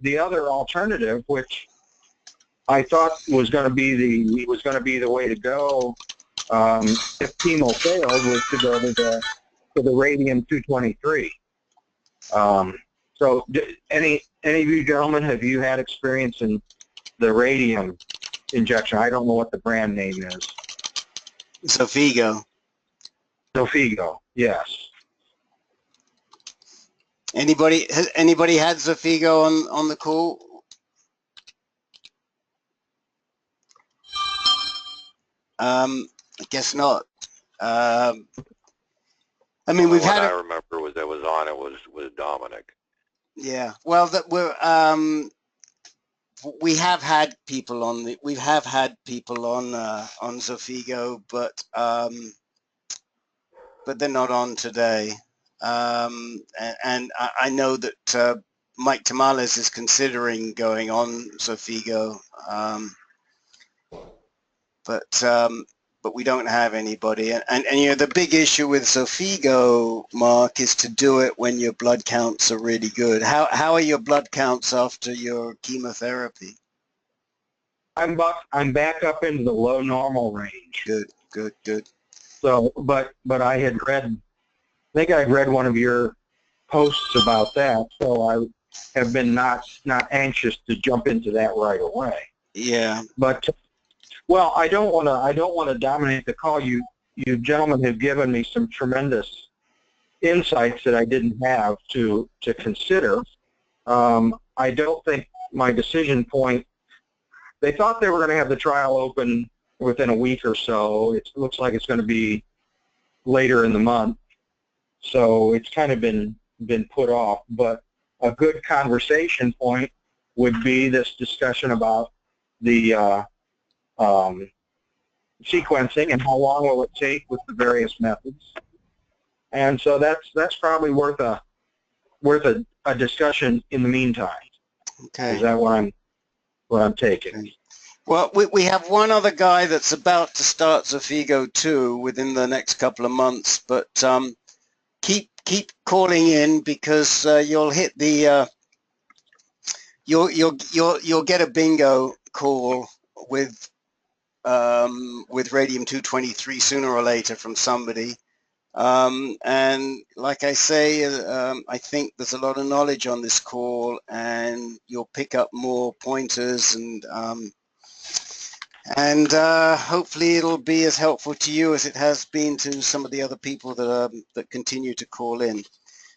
the other alternative, which I thought was going to be the way to go, if chemo failed, was to go to the radium-223. So, any of you gentlemen, have you had experience in the radium injection? I don't know what the brand name is. Xofigo. Xofigo, yes. Has anybody had Xofigo on the call? I guess not. I mean, we've had. I remember was that was on. It was Dominic. Yeah. Well, we have had people on on Xofigo, but they're not on today. And I know that Mike Tamales is considering going on Xofigo, but we don't have anybody. And you know, the big issue with Xofigo, Mark, is to do it when your blood counts are really good. How are your blood counts after your chemotherapy? I'm back up into the low normal range. Good. So, but I had read, I think I read one of your posts about that, so I have been not anxious to jump into that right away. Yeah. But well, I don't want to dominate the call. You gentlemen have given me some tremendous insights that I didn't have to consider. I don't think my decision point. They thought they were going to have the trial open within a week or so. It looks like it's going to be later in the month. So it's kind of been put off, but a good conversation point would be this discussion about the sequencing and how long will it take with the various methods. And so that's probably worth a discussion in the meantime. Okay. Is that what I'm taking? Okay. Well, we have one other guy that's about to start Xofigo too within the next couple of months, but keep calling in, because you'll hit the you'll get a bingo call with radium-223 sooner or later from somebody. And like I say, I think there's a lot of knowledge on this call, and you'll pick up more pointers, and hopefully it'll be as helpful to you as it has been to some of the other people that continue to call in.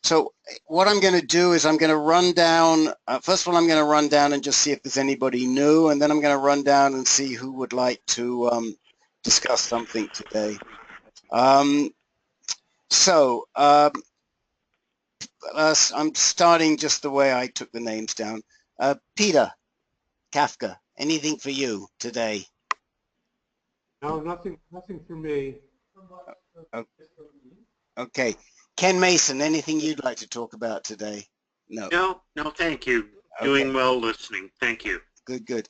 So what I'm going to do is I'm going to run down, first of all, I'm going to run down and just see if there's anybody new, and then I'm going to run down and see who would like to discuss something today. I'm starting just the way I took the names down. Peter Kafka, anything for you today? No, nothing for me. Okay. Ken Mason, anything you'd like to talk about today? No. No, thank you. Okay. Doing well listening. Thank you. Good.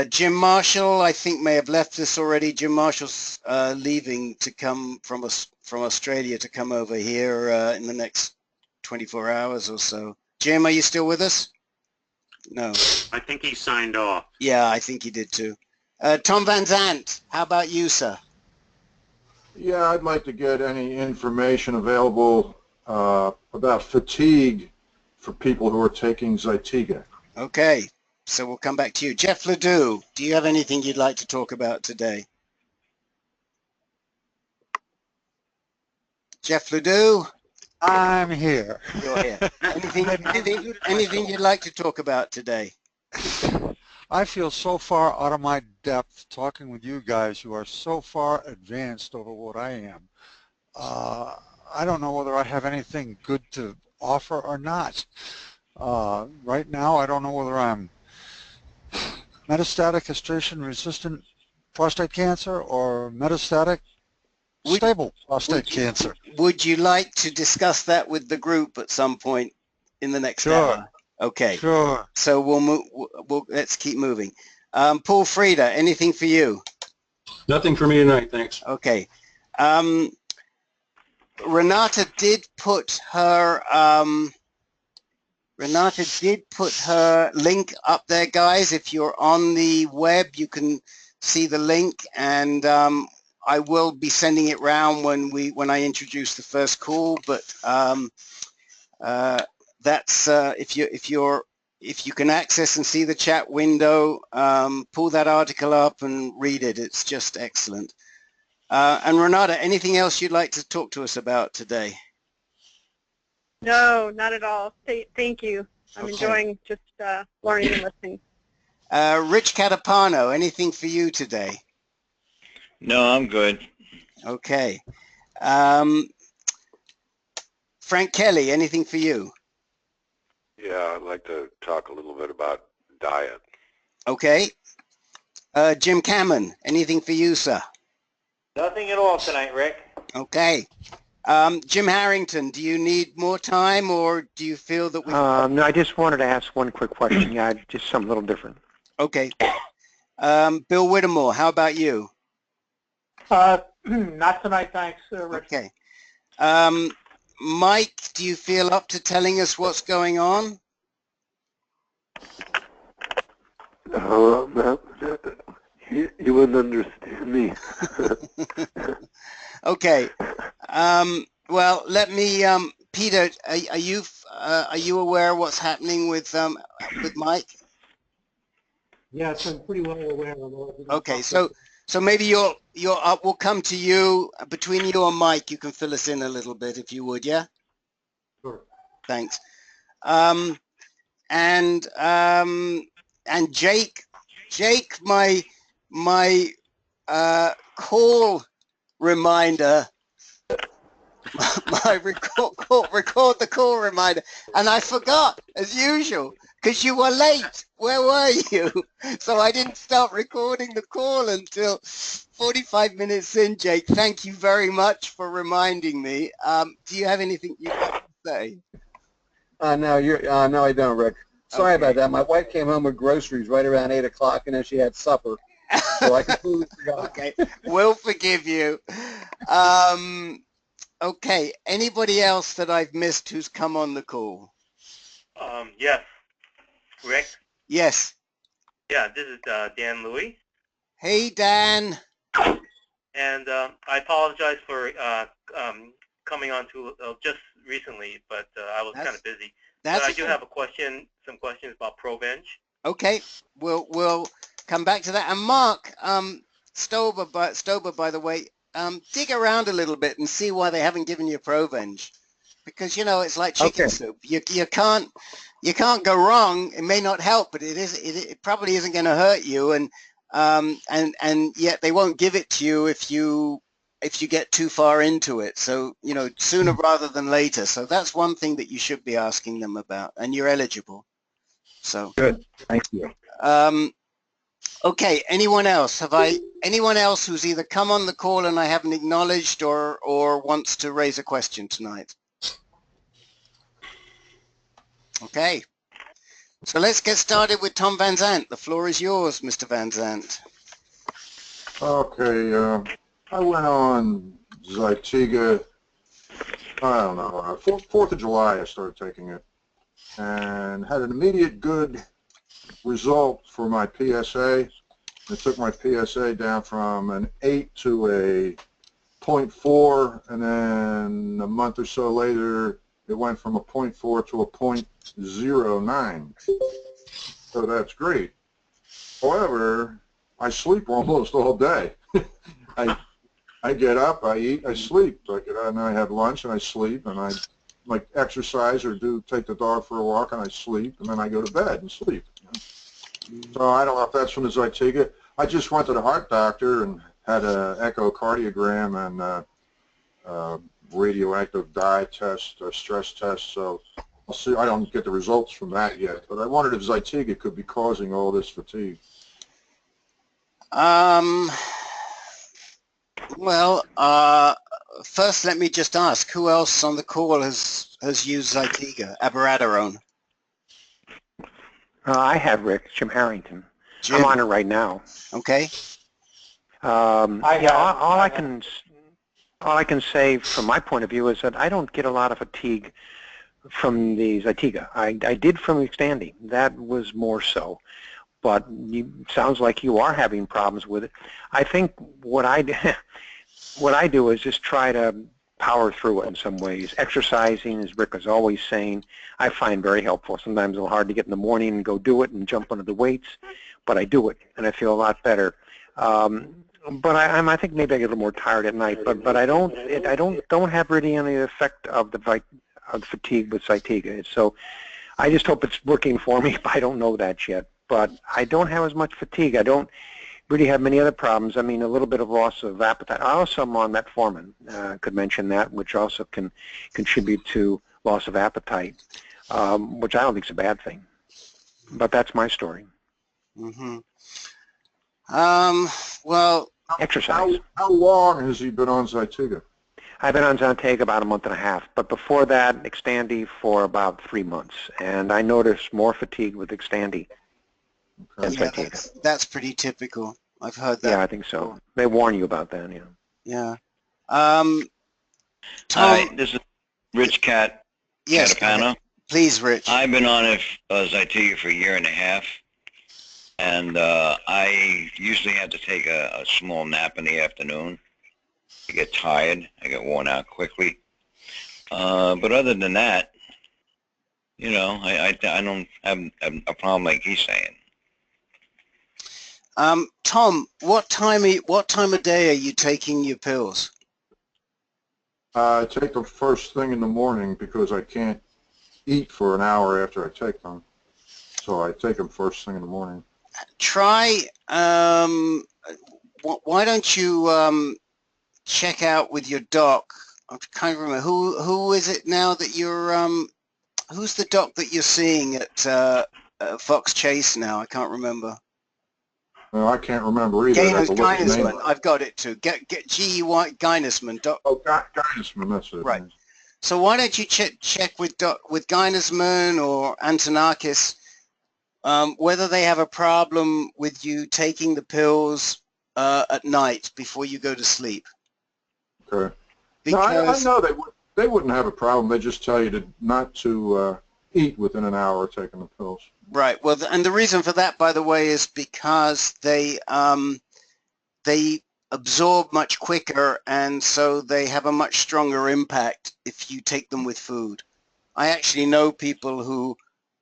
Jim Marshall, I think, may have left this already. Jim Marshall's leaving to come from Australia to come over here in the next 24 hours or so. Jim, are you still with us? No. I think he signed off. Yeah, I think he did too. Tom Van Zandt, how about you, sir? Yeah, I'd like to get any information available about fatigue for people who are taking Zytiga. Okay, so we'll come back to you. Jeff Ledoux, do you have anything you'd like to talk about today? Jeff Ledoux? I'm here. You're here. Anything you'd like to talk about today? I feel so far out of my depth talking with you guys who are so far advanced over what I am. I don't know whether I have anything good to offer or not. Right now, I don't know whether I'm metastatic castration-resistant prostate cancer or metastatic stable prostate cancer. Would you like to discuss that with the group at some point in the next hour? Okay. Sure. So we'll move. Let's keep moving. Paul Frieda, anything for you? Nothing for me tonight, thanks. Okay. Renata did put her Renata did put her link up there, guys. If you're on the web, you can see the link, and I will be sending it round when I introduce the first call. But that's if you can access and see the chat window, pull that article up and read it. It's just excellent. And Renata, anything else you'd like to talk to us about today? No, not at all. Thank you. I'm enjoying just learning and listening. Rich Catapano, anything for you today? No, I'm good. Okay. Frank Kelly, anything for you? Yeah, I'd like to talk a little bit about diet. Okay. Jim Cameron, anything for you, sir? Nothing at all tonight, Rick. Okay. Jim Harrington, do you need more time, or do you feel that we... No, I just wanted to ask one quick question. Yeah, just something a little different. Okay. Bill Whittemore, how about you? Not tonight, thanks, Rich. Okay. Mike, do you feel up to telling us what's going on? You wouldn't understand me. Okay. Well, let me, Peter, are you aware of what's happening with Mike? Yes, I'm pretty well aware of it. Okay, so maybe we'll come to you. Between you and Mike, you can fill us in a little bit if you would, yeah? Sure. Thanks. And Jake, my call reminder, my record the call reminder, and I forgot as usual because you were late. Where were you? So I didn't start recording the call until 45 minutes in. Jake, thank you very much for reminding me. Do you have anything you'd like to say? No, I don't, Rick. Sorry about that. My wife came home with groceries right around 8 o'clock, and then she had supper. So I completely forgot. Okay, we'll forgive you. Okay, anybody else that I've missed who's come on the call? Yes. Rick? Yes. Yeah, this is Dan Louie. Hey, Dan. And I apologize for coming on to just recently, but I was kind of busy. But I do have some questions about Provenge. Okay, we'll come back to that. And Mark Stober, by the way, dig around a little bit and see why they haven't given you Provenge, because it's like chicken soup. You can't go wrong. It may not help, but it probably isn't going to hurt you, and yet they won't give it to you if you get too far into it. So sooner rather than later. So that's one thing that you should be asking them about, and you're eligible. So good. Thank you. Okay, anyone else? Anyone else who's either come on the call and I haven't acknowledged or wants to raise a question tonight? Okay, so let's get started with Tom Van Zandt. The floor is yours, Mr. Van Zandt. Okay, I went on Zytiga, I don't know, 4th of July I started taking it, and had an immediate good result for my PSA. It took my PSA down from an 8 to a 0.4, and then a month or so later it went from a 0.4 to a 0.09. So that's great. However, I sleep almost all day. I get up, I eat, I sleep. So I get out and I have lunch and I sleep, and I like exercise or take the dog for a walk and I sleep, and then I go to bed and sleep. So I don't know if that's from the Zytiga. I just went to the heart doctor and had an echocardiogram and radioactive dye test, stress test. So I'll see. I don't get the results from that yet, but I wondered if Zytiga could be causing all this fatigue. Well, first let me just ask, who else on the call has used Zytiga, abiraterone? I have, Rick. Jim Harrington. Jim. I'm on it right now. Okay. All I can say from my point of view is that I don't get a lot of fatigue from the Zytiga. I did from Xtandi. That was more so. But sounds like you are having problems with it. I think what I do is just try to power through it in some ways. Exercising, as Rick was always saying, I find very helpful. Sometimes it's a little hard to get in the morning and go do it and jump under the weights, but I do it, and I feel a lot better. But I think maybe I get a little more tired at night. But I don't have really any effect of the fatigue with Zytiga. So I just hope it's working for me. But I don't know that yet. But I don't have as much fatigue. I don't really have many other problems. I mean, a little bit of loss of appetite. I also am on metformin. Could mention that, which also can contribute to loss of appetite, which I don't think is a bad thing. But that's my story. Mm-hmm. Well, exercise. How long has he been on Zytiga? I've been on Zytiga about a month and a half, but before that, Xtandi for about 3 months, and I noticed more fatigue with Xtandi than Zytiga. That's pretty typical. I've heard that. Yeah, I think so. They warn you about that, yeah. Yeah. Tom, hi, this is Rich Cat. Yes, Catapano. Please, Rich. I've been on Zytiga for a year and a half, and I usually have to take a small nap in the afternoon. I get tired. I get worn out quickly. But other than that, you know, I don't have a problem like he's saying. Tom, what time of day are you taking your pills? I take them first thing in the morning because I can't eat for an hour after I take them. So I take them first thing in the morning. Try, why don't you check out with your doc? I can't remember, who is it now that you're, who's the doc that you're seeing at Fox Chase now? I can't remember. No, I can't remember either. Geinesman. I've got it too. Get G-E-Y, Geinesman. Oh, Geinesman, that's it. Right. So why don't you check with Geinesman or Antonakis whether they have a problem with you taking the pills at night before you go to sleep. Okay. Because no, I know they wouldn't have a problem. They just tell you not to eat within an hour of taking the pills. Right. Well, and the reason for that, by the way, is because they absorb much quicker, and so they have a much stronger impact if you take them with food. I actually know people who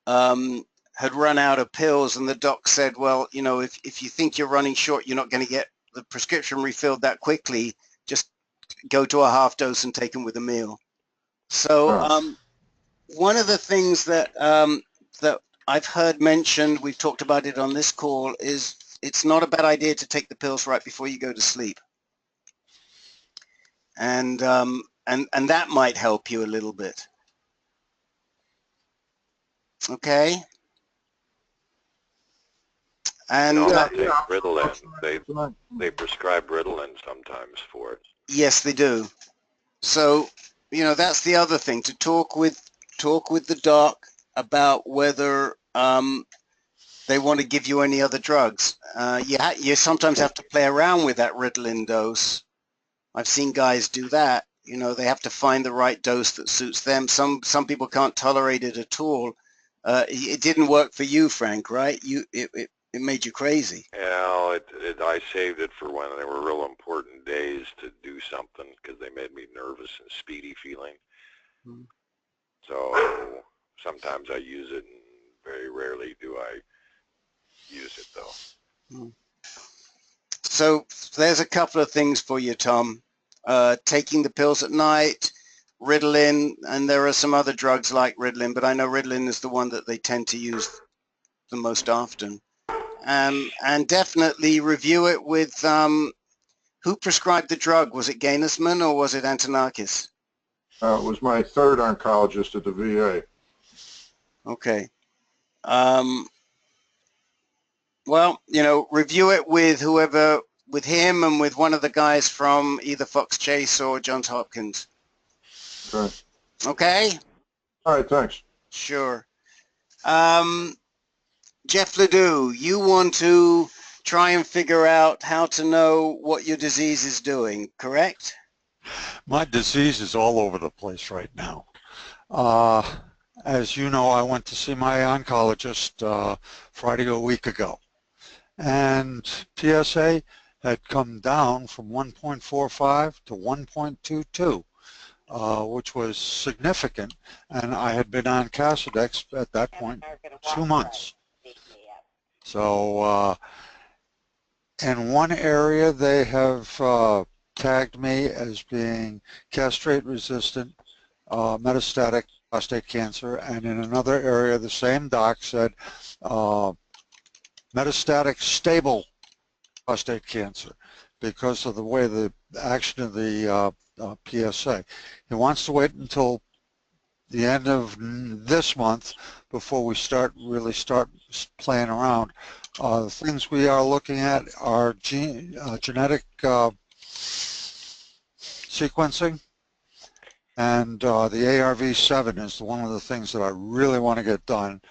had run out of pills, and the doc said, well, you know, if you think you're running short, you're not going to get the prescription refilled that quickly, just go to a half dose and take them with a meal. So one of the things that that I've heard mentioned, we've talked about it on this call, is it's not a bad idea to take the pills right before you go to sleep. And that might help you a little bit. Okay. And take Ritalin. They prescribe Ritalin sometimes for it. Yes, they do. So, you know, that's the other thing, to talk with the doc about whether they want to give you any other drugs. You sometimes have to play around with that Ritalin dose. I've seen guys do that. You know, they have to find the right dose that suits them. Some people can't tolerate it at all. It didn't work for you, Frank, right? It made you crazy. Yeah, I saved it for when there were real important days to do something because they made me nervous and speedy feeling. So sometimes I use it, and very rarely do I use it, though. So there's a couple of things for you, Tom. Taking the pills at night, Ritalin, and there are some other drugs like Ritalin, but I know Ritalin is the one that they tend to use the most often. And definitely review it with who prescribed the drug. Was it Gainesman or was it Antonakis? It was my third oncologist at the VA. Okay. Well, you know, review it with whoever, with him and with one of the guys from either Fox Chase or Johns Hopkins. Okay. Okay? All right, thanks. Sure. Jeff Ledoux, you want to try and figure out how to know what your disease is doing, correct? My disease is all over the place right now. As you know, I went to see my oncologist Friday a week ago, and PSA had come down from 1.45 to 1.22, which was significant, and I had been on Casodex at that point 2 months. So in one area they have tagged me as being castrate-resistant metastatic prostate cancer, and in another area the same doc said metastatic stable prostate cancer because of the way the action of the PSA. He wants to wait until the end of this month before we really start playing around. The things we are looking at are genetic sequencing, and the ARV7 is one of the things that I really want to get done,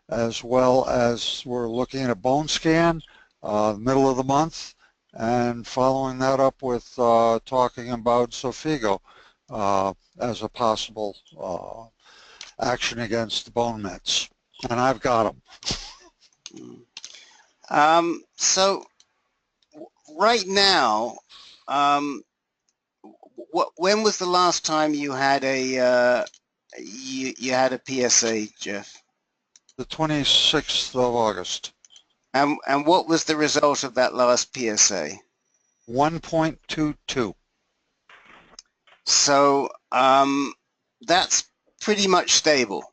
as well as we're looking at a bone scan middle of the month, and following that up with talking about Xofigo as a possible action against the bone mets, and I've got them. So right now, when was the last time you had a you had a PSA, Jeff? The 26th of August. And what was the result of that last PSA? 1.22. So that's pretty much stable.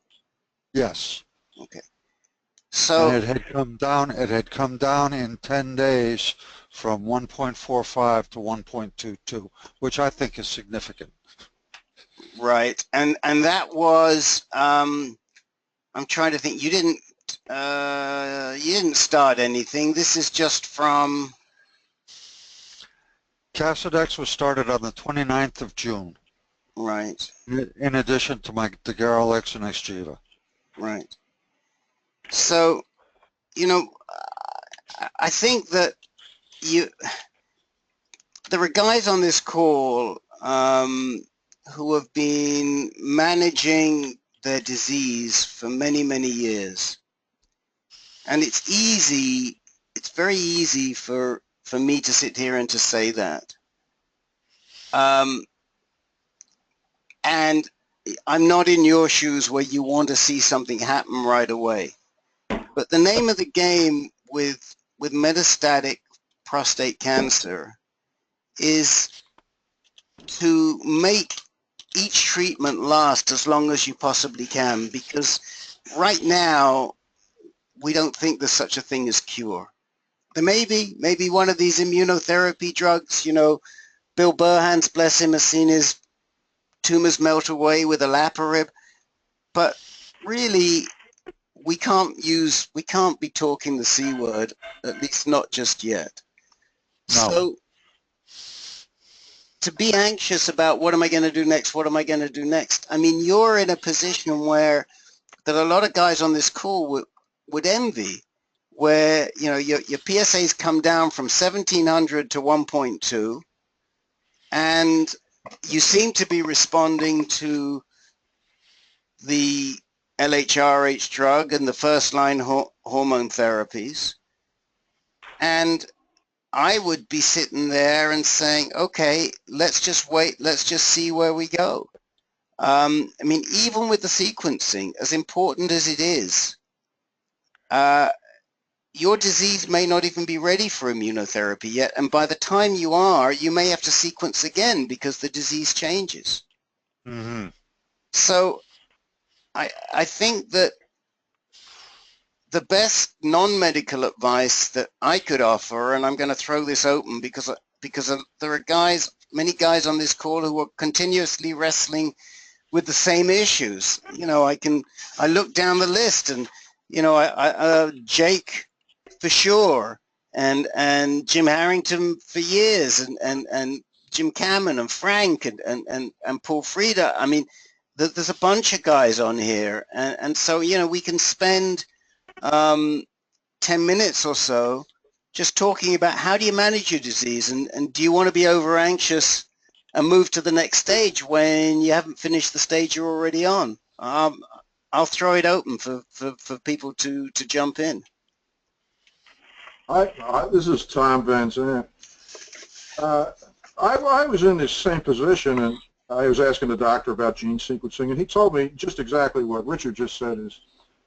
Yes. Okay. So and it had come down in 10 days from 1.45 to 1.22, which I think is significant. Right, and that was I'm trying to think. You didn't start anything. This is just from. Casodex was started on the 29th of June. Right. In addition to my Degarelix and Exgeva. Right. So, I think that there are guys on this call who have been managing their disease for many, many years. And it's very easy for me to sit here and to say that. And I'm not in your shoes where you want to see something happen right away. But the name of the game with metastatic prostate cancer is to make each treatment last as long as you possibly can, because right now we don't think there's such a thing as cure. There may be one of these immunotherapy drugs, Bill Burhan's, bless him, has seen his tumors melt away with olaparib, but really we can't be talking the C word, at least not just yet. No. So to be anxious about what am I going to do next, I mean, you're in a position where that a lot of guys on this call would envy, where your PSAs come down from 1700 to 1.2, and you seem to be responding to the LHRH drug and the first-line hormone therapies. And I would be sitting there and saying, okay, let's just wait, let's just see where we go. I mean, even with the sequencing, as important as it is, your disease may not even be ready for immunotherapy yet, and by the time you are, you may have to sequence again because the disease changes. Mm-hmm. So I think that the best non-medical advice that I could offer, and I'm going to throw this open because there are many guys on this call who are continuously wrestling with the same issues. I look down the list, and Jake for sure, and Jim Harrington for years, and Jim Cameron and Frank and Paul Frieda. I mean, there's a bunch of guys on here, and so we can spend 10 minutes or so just talking about how do you manage your disease, and do you want to be over anxious and move to the next stage when you haven't finished the stage you're already on. I'll throw it open for people to jump in. This is Tom Van Zandt. I was in this same position, and I was asking the doctor about gene sequencing, and he told me just exactly what Richard just said is,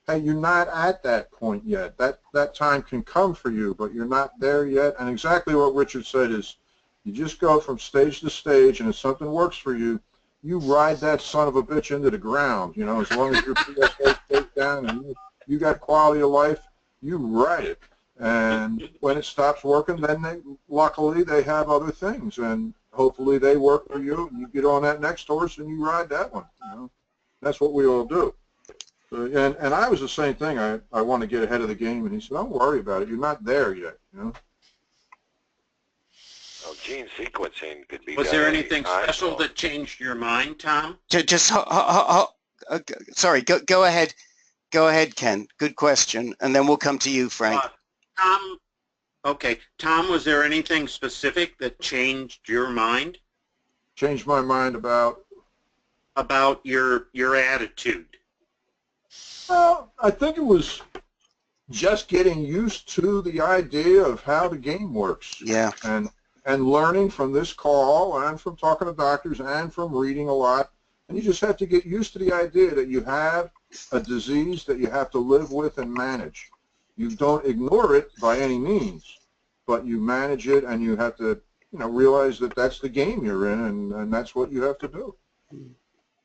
hey, you're not at that point yet. That time can come for you, but you're not there yet. And exactly what Richard said is, you just go from stage to stage, and if something works for you, you ride that son of a bitch into the ground. You know, as long as your PSA stays down and you got quality of life, you ride it. And when it stops working, then luckily they have other things, and hopefully they work for you, and you get on that next horse and you ride that one. You know, that's what we all do. And I was the same thing. I want to get ahead of the game, and he said, don't worry about it. You're not there yet. You know. Well, gene sequencing could be. Was there anything special that changed your mind, Tom? Sorry. Go ahead. Go ahead, Ken. Good question, and then we'll come to you, Frank. Tom. Okay, Tom. Was there anything specific that changed your mind? Changed my mind about your attitude. Well, I think it was just getting used to the idea of how the game works. Yeah. And learning from this call and from talking to doctors and from reading a lot. And you just have to get used to the idea that you have a disease that you have to live with and manage. You don't ignore it by any means, but you manage it, and you have to, realize that that's the game you're in, and that's what you have to do.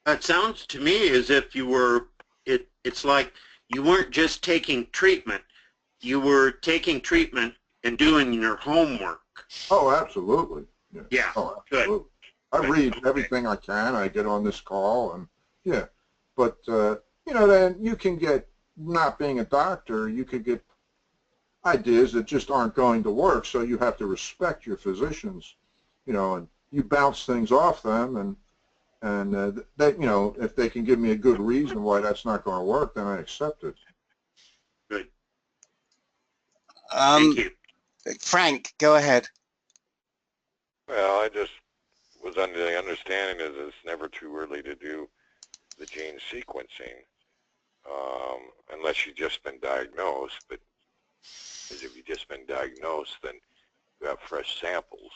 It sounds to me as if you were, it's like you weren't just taking treatment, you were taking treatment and doing your homework. Oh, absolutely. Yeah, oh, absolutely. Good. I read everything I can. I get on this call, and yeah. But, then you can get, not being a doctor, you could get ideas that just aren't going to work, so you have to respect your physicians, and you bounce things off them, and if they can give me a good reason why that's not going to work, then I accept it. Good. Thank you. Frank, go ahead. Well, I just was under the understanding that it's never too early to do the gene sequencing, unless you've just been diagnosed. But because if you've just been diagnosed, then you have fresh samples.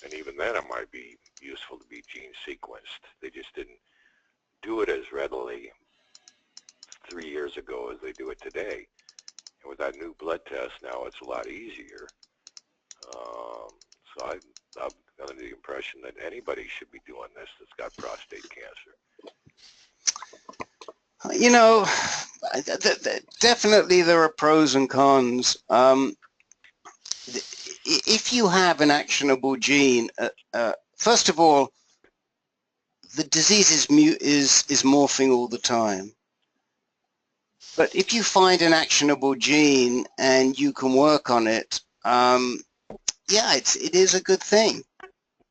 And even then, it might be useful to be gene sequenced. They just didn't do it as readily 3 years ago as they do it today. And with that new blood test now, it's a lot easier. So I'm under the impression that anybody should be doing this that's got prostate cancer. Definitely there are pros and cons. If you have an actionable gene, first of all, the disease is morphing all the time. But if you find an actionable gene and you can work on it, yeah, it is a good thing.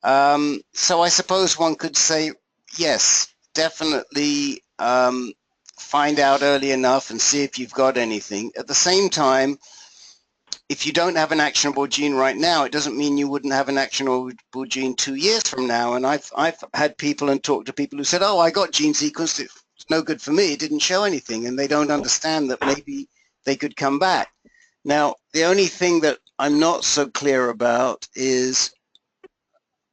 So I suppose one could say, yes, definitely find out early enough and see if you've got anything. At the same time, if you don't have an actionable gene right now, it doesn't mean you wouldn't have an actionable gene 2 years from now. And I've had people and talked to people who said, oh, I got gene sequenced, it's no good for me, it didn't show anything, and they don't understand that maybe they could come back. Now, the only thing that I'm not so clear about is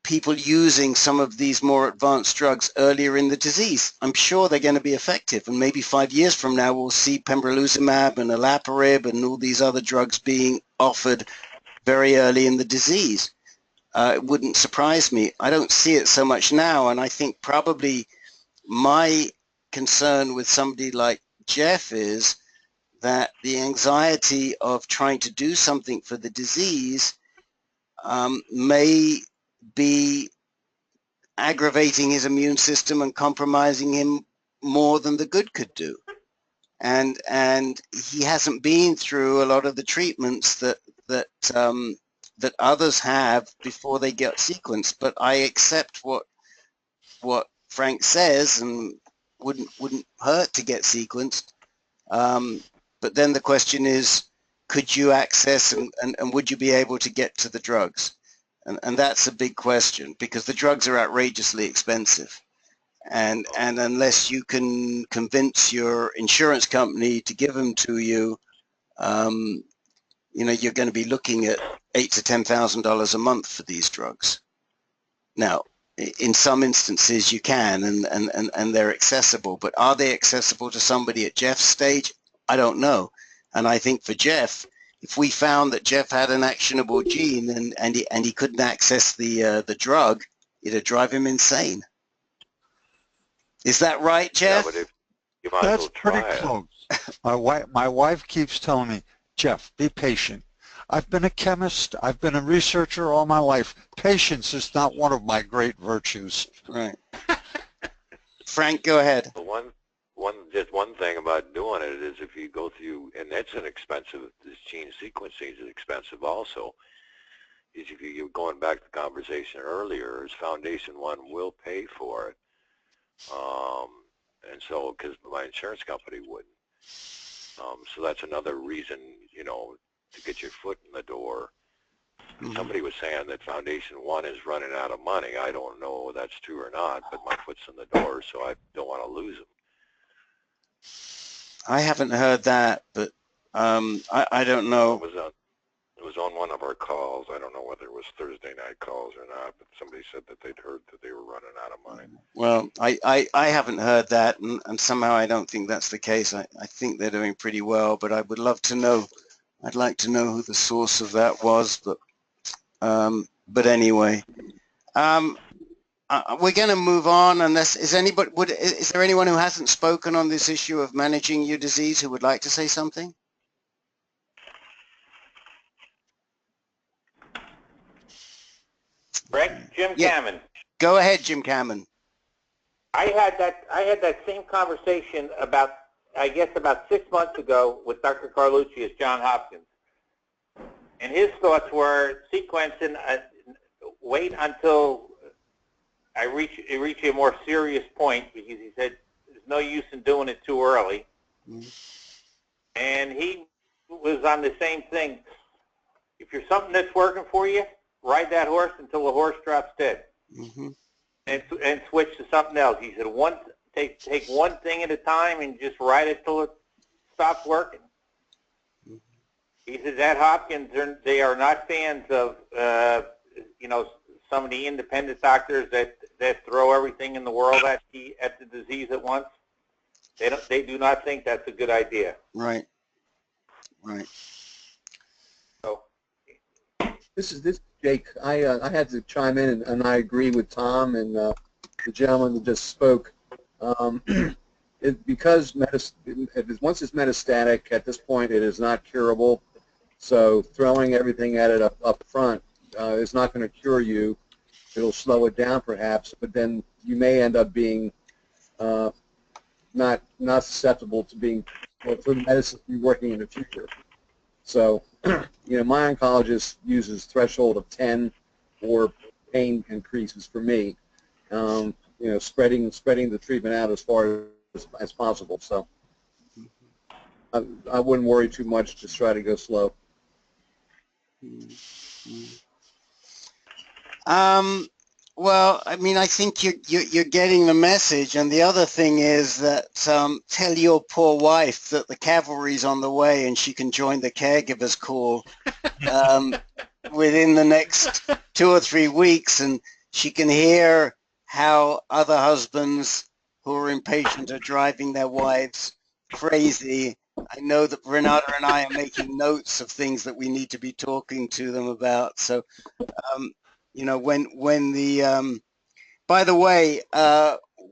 people using some of these more advanced drugs earlier in the disease. I'm sure they're going to be effective, and maybe 5 years from now we'll see pembrolizumab and olaparib and all these other drugs being offered very early in the disease. It wouldn't surprise me. I don't see it so much now, and I think probably my concern with somebody like Jeff is that the anxiety of trying to do something for the disease may be aggravating his immune system and compromising him more than the good could do. And he hasn't been through a lot of the treatments that others have before they get sequenced. But I accept what Frank says, and wouldn't hurt to get sequenced. But then the question is, could you access and would you be able to get to the drugs? And that's a big question, because the drugs are outrageously expensive. and unless you can convince your insurance company to give them to you, you know, you're going to be looking at $8,000 to $10,000 a month for these drugs. Now, in some instances you can, and they're accessible, but are they accessible to somebody at Jeff's stage? I don't know. And I think for Jeff, if we found that Jeff had an actionable gene and he couldn't access the drug, it'd drive him insane. Is that right, Jeff? Yeah, but if you might That's as well pretty try close. My wife keeps telling me, Jeff, be patient. I've been a chemist. I've been a researcher all my life. Patience is not one of my great virtues. Right. Frank, go ahead. Just one thing about doing it is if you go through, and that's an expensive, this gene sequencing is expensive also, is if you're going back to the conversation earlier, is Foundation One will pay for it. And so, because my insurance company wouldn't. So that's another reason, you know, to get your foot in the door. Mm-hmm. Somebody was saying that Foundation One is running out of money. I don't know if that's true or not, but my foot's in the door, so I don't want to lose them. I haven't heard that, but I don't know. It was on one of our calls. I don't know whether it was Thursday night calls or not, but somebody said that they'd heard that they were running out of money. Well, I haven't heard that, and somehow I don't think that's the case. I think they're doing pretty well, but I would love to know. I'd like to know who the source of that was, but anyway. We're going to move on unless, is there anyone who hasn't spoken on this issue of managing your disease who would like to say something? Rick, Jim Cameron. Go ahead, Jim Cameron. I had that same conversation about 6 months ago with Dr. Carlucci at Johns Hopkins. And his thoughts were sequencing, wait until I reach a more serious point, because he said there's no use in doing it too early. Mm-hmm. And he was on the same thing. If you're something that's working for you, ride that horse until the horse drops dead. Mm-hmm. and switch to something else. He said, take one thing at a time and just ride it till it stops working. Mm-hmm. He says at Hopkins, they are not fans of some of the independent doctors that throw everything in the world at the disease at once. They do not think that's a good idea. Right. Right. So this is Jake. I had to chime in, and I agree with Tom and the gentleman that just spoke. Because once it's metastatic, at this point it is not curable. So throwing everything at it up front is not going to cure you. It'll slow it down perhaps, but then you may end up being not susceptible to being for the medicine to be working in the future. So, my oncologist uses threshold of 10 for pain increases for me. Spreading the treatment out as far as possible. So, I wouldn't worry too much. Just try to go slow. Well, I mean, I think you're getting the message, and the other thing is that tell your poor wife that the cavalry's on the way, and she can join the caregivers call within the next 2 or 3 weeks, and she can hear how other husbands who are impatient are driving their wives crazy. I know that Renata and I are making notes of things that we need to be talking to them about. So. By the way,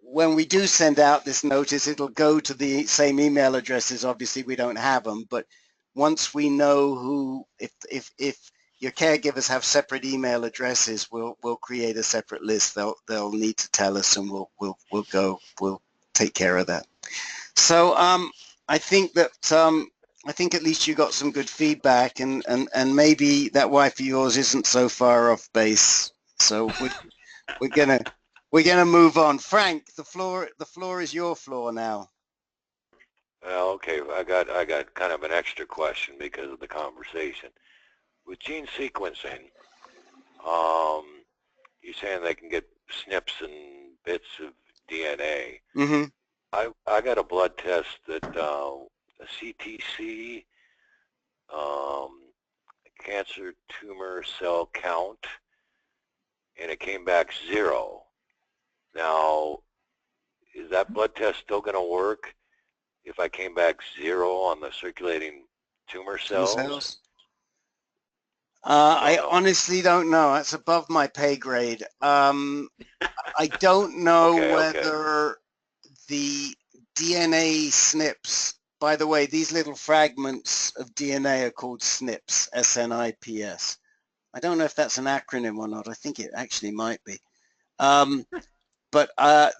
when we do send out this notice, it'll go to the same email addresses. Obviously, we don't have them, but once we know who, if your caregivers have separate email addresses, we'll create a separate list. They'll need to tell us, and we'll take care of that. So I think at least you got some good feedback, and maybe that wife of yours isn't so far off base. So we're gonna move on. Frank, the floor is your floor now. Well, okay, I got kind of an extra question because of the conversation. With gene sequencing, you're saying they can get snips and bits of DNA. Mm-hmm. I got a blood test that a CTC, cancer tumor cell count, and it came back 0. Now, is that blood test still going to work if I came back 0 on the circulating tumor cells? I honestly don't know. That's above my pay grade. I don't know whether the DNA SNPs, by the way, these little fragments of DNA are called SNPs, S-N-I-P-S. I don't know if that's an acronym or not. I think it actually might be. But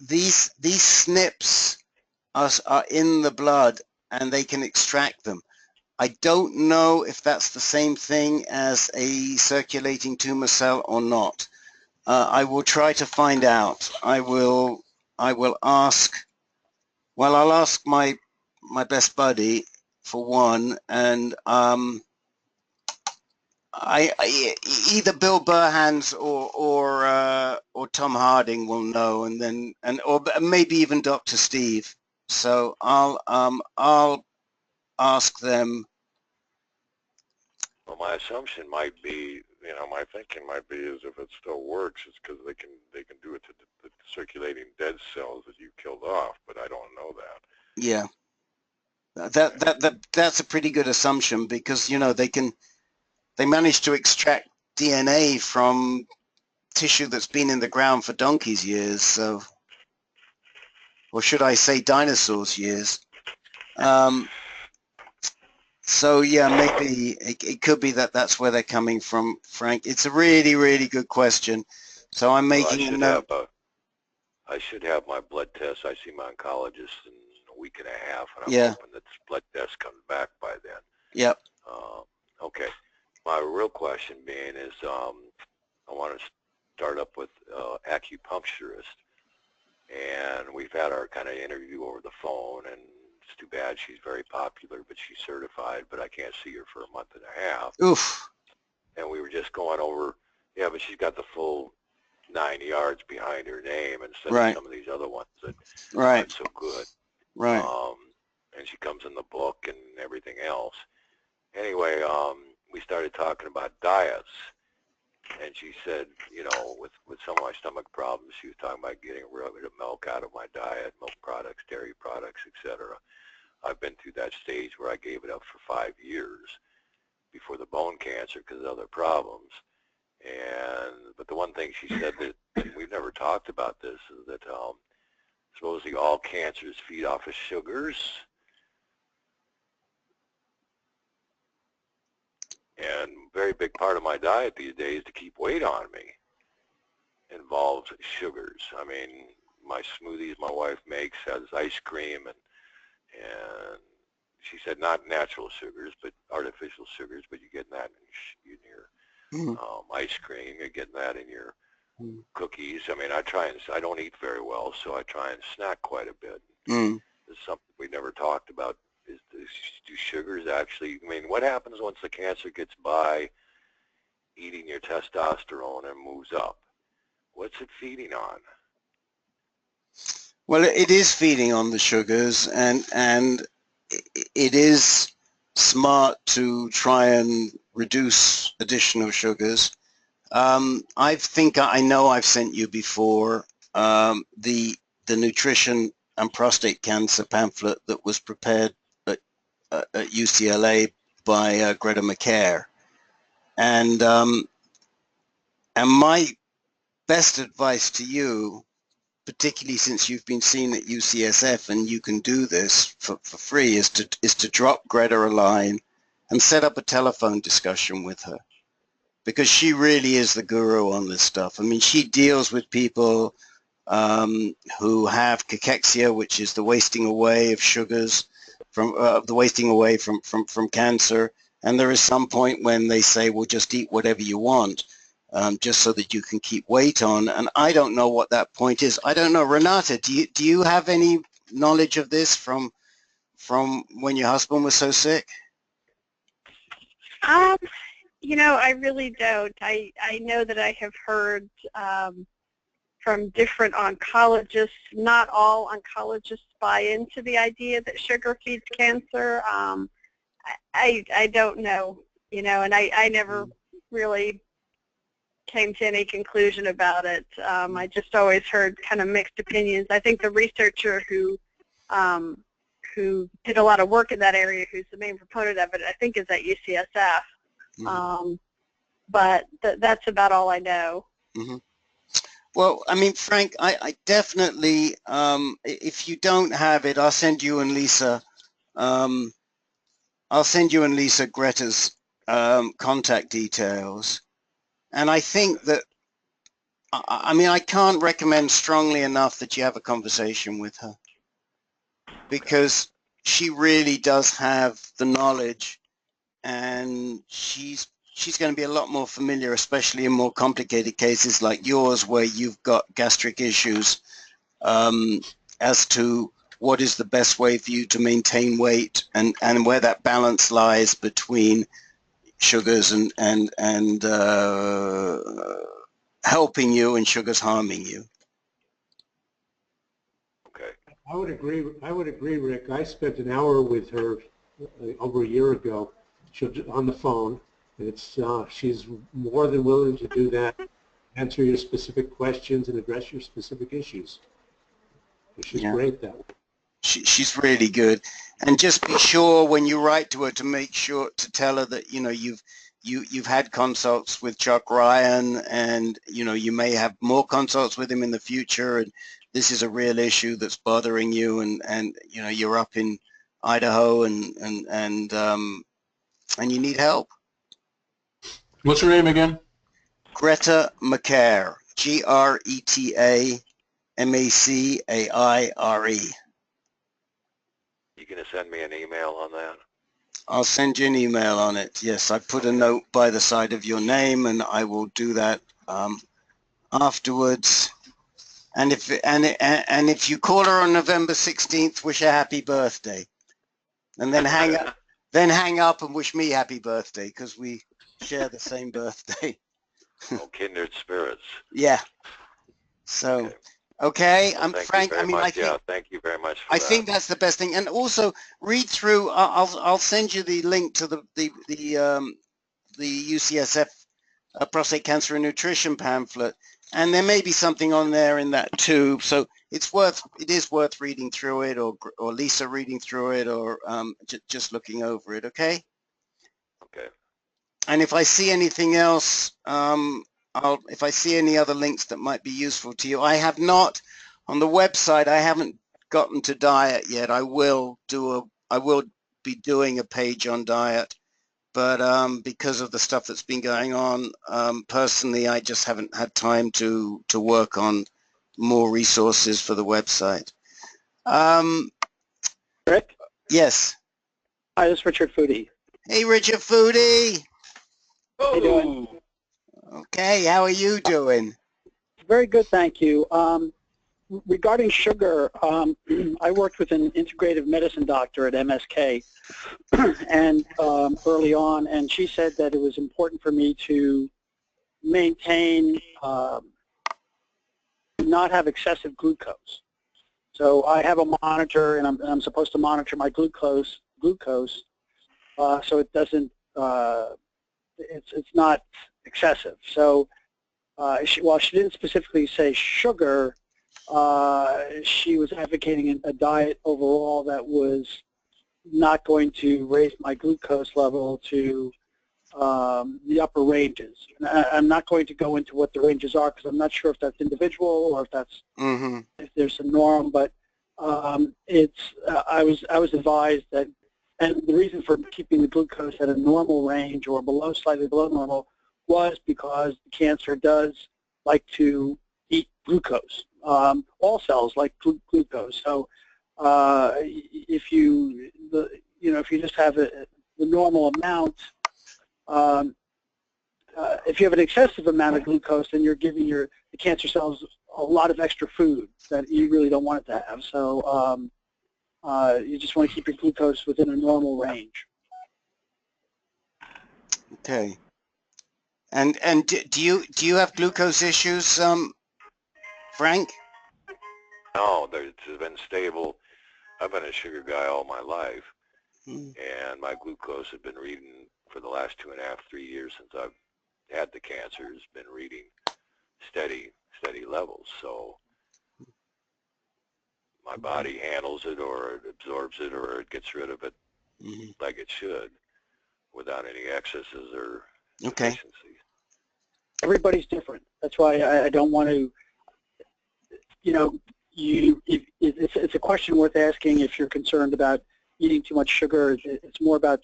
these SNPs are in the blood and they can extract them. I don't know if that's the same thing as a circulating tumor cell or not. I will try to find out. I will ask. Well, I'll ask my best buddy for one, and I either Bill Burhans or Tom Harding will know, or maybe even Dr. Steve. So I'll ask them. Well, my assumption might be, my thinking might be is if it still works, it's because they can do it to the circulating dead cells that you killed off, but I don't know that. Yeah, that's a pretty good assumption because they managed to extract DNA from tissue that's been in the ground for donkey's years, so, or should I say dinosaurs' years. So yeah, maybe it could be that that's where they're coming from, Frank. It's a really, really good question. So I'm making a note. I should have my blood test. I see my oncologist in a week and a half, and I'm hoping that this blood test comes back by then. Yep. Okay. My real question being is, I want to start up with acupuncturist, and we've had our kind of interview over the phone, and it's too bad she's very popular, but she's certified, but I can't see her for a month and a half. Oof. And we were just going over, yeah, but she's got the full 9 yards behind her name instead of some of these other ones that aren't so good. Right. And she comes in the book and everything else. Anyway, we started talking about diets, and she said, with some of my stomach problems, she was talking about getting rid of milk out of my diet, milk products, dairy products, etc. I've been through that stage where I gave it up for 5 years before the bone cancer because of other problems. But the one thing she said that we've never talked about this is that supposedly all cancers feed off of sugars. And a very big part of my diet these days to keep weight on me involves sugars. I mean, my smoothies my wife makes has ice cream, and she said not natural sugars, but artificial sugars, but you're getting that in your ice cream, you're getting that in your cookies. I mean, I don't eat very well, so I try and snack quite a bit. It's something we never talked about. Do sugars actually, I mean, what happens once the cancer gets by eating your testosterone and moves up? What's it feeding on? Well, it is feeding on the sugars, and it is smart to try and reduce additional sugars. I think I know I've sent you before the nutrition and prostate cancer pamphlet that was prepared at UCLA by Greta McCare, and my best advice to you, particularly since you've been seen at UCSF and you can do this for free, is to drop Greta a line and set up a telephone discussion with her, because she really is the guru on this stuff. I mean, she deals with people who have cachexia, which is the wasting away of sugars, from the wasting away from cancer. And there is some point when they say, well, just eat whatever you want, just so that you can keep weight on. And I don't know what that point is. I don't know. Renata, do you have any knowledge of this from when your husband was so sick? I really don't. I know that I have heard different oncologists. Not all oncologists buy into the idea that sugar feeds cancer. I don't know, and I never really came to any conclusion about it. I just always heard kind of mixed opinions. I think the researcher who did a lot of work in that area, who's the main proponent of it, I think is at UCSF. Mm-hmm. But that's about all I know. Mm-hmm. Well, I mean, Frank, I definitely, if you don't have it, I'll send you and Lisa Greta's contact details. And I think that, I mean, I can't recommend strongly enough that you have a conversation with her, because she really does have the knowledge, and she's going to be a lot more familiar, especially in more complicated cases like yours, where you've got gastric issues, as to what is the best way for you to maintain weight, and where that balance lies between sugars and helping you and sugars harming you. Okay. I would agree, Rick. I spent an hour with her over a year ago on the phone, and she's more than willing to do that, answer your specific questions and address your specific issues. She's great that way. She's really good. And just be sure when you write to her to make sure to tell her that you've had consults with Chuck Ryan, and you may have more consults with him in the future, and this is a real issue that's bothering you, and you're up in Idaho, and you need help. What's her name again? Greta Macaire. GRETA MACAIRE. You gonna send me an email on that? I'll send you an email on it. Yes, I put a note by the side of your name, and I will do that afterwards. And if you call her on November 16th, wish her happy birthday, and then hang up and wish me happy birthday, because we share the same birthday. Oh, kindred spirits. Yeah. So. Okay, well, Frank. I mean, I think. Yeah, thank you very much. I think that's the best thing, and also read through. I'll send you the link to the UCSF prostate cancer and nutrition pamphlet, and there may be something on there in that too. So it is worth reading through it, or Lisa reading through it, or just looking over it. Okay. Okay. And if I see anything else, if I see any other links that might be useful to you, I have not on the website. I haven't gotten to diet yet. I will be doing a page on diet, but because of the stuff that's been going on, personally, I just haven't had time to work on more resources for the website. Rick? Yes. Hi, this is Richard Foodie. Hey, Richard Foodie. How you doing? Okay, how are you doing? Very good, thank you. Regarding sugar, I worked with an integrative medicine doctor at MSK and early on, and she said that it was important for me to maintain, not have excessive glucose. So I have a monitor, and I'm supposed to monitor my glucose, so it doesn't, it's not excessive. So while she didn't specifically say sugar, she was advocating a diet overall that was not going to raise my glucose level to the upper ranges. And I'm not going to go into what the ranges are, because I'm not sure if that's individual or if that's if there's a norm. But I was advised that, and the reason for keeping the glucose at a normal range or below, slightly below normal, was because the cancer does like to eat glucose. All cells like glucose. So if you just have the normal amount, if you have an excessive amount of glucose, then you're giving the cancer cells a lot of extra food that you really don't want it to have. So you just want to keep your glucose within a normal range. Okay. And do you have glucose issues, Frank? No, it's been stable. I've been a sugar guy all my life, and my glucose has been reading for the last 2.5, 3 years since I've had the cancer. Has been reading steady levels. So my body handles it, or it absorbs it, or it gets rid of it like it should, without any excesses or deficiencies. Everybody's different. That's why I don't want to, it's a question worth asking if you're concerned about eating too much sugar. It's more about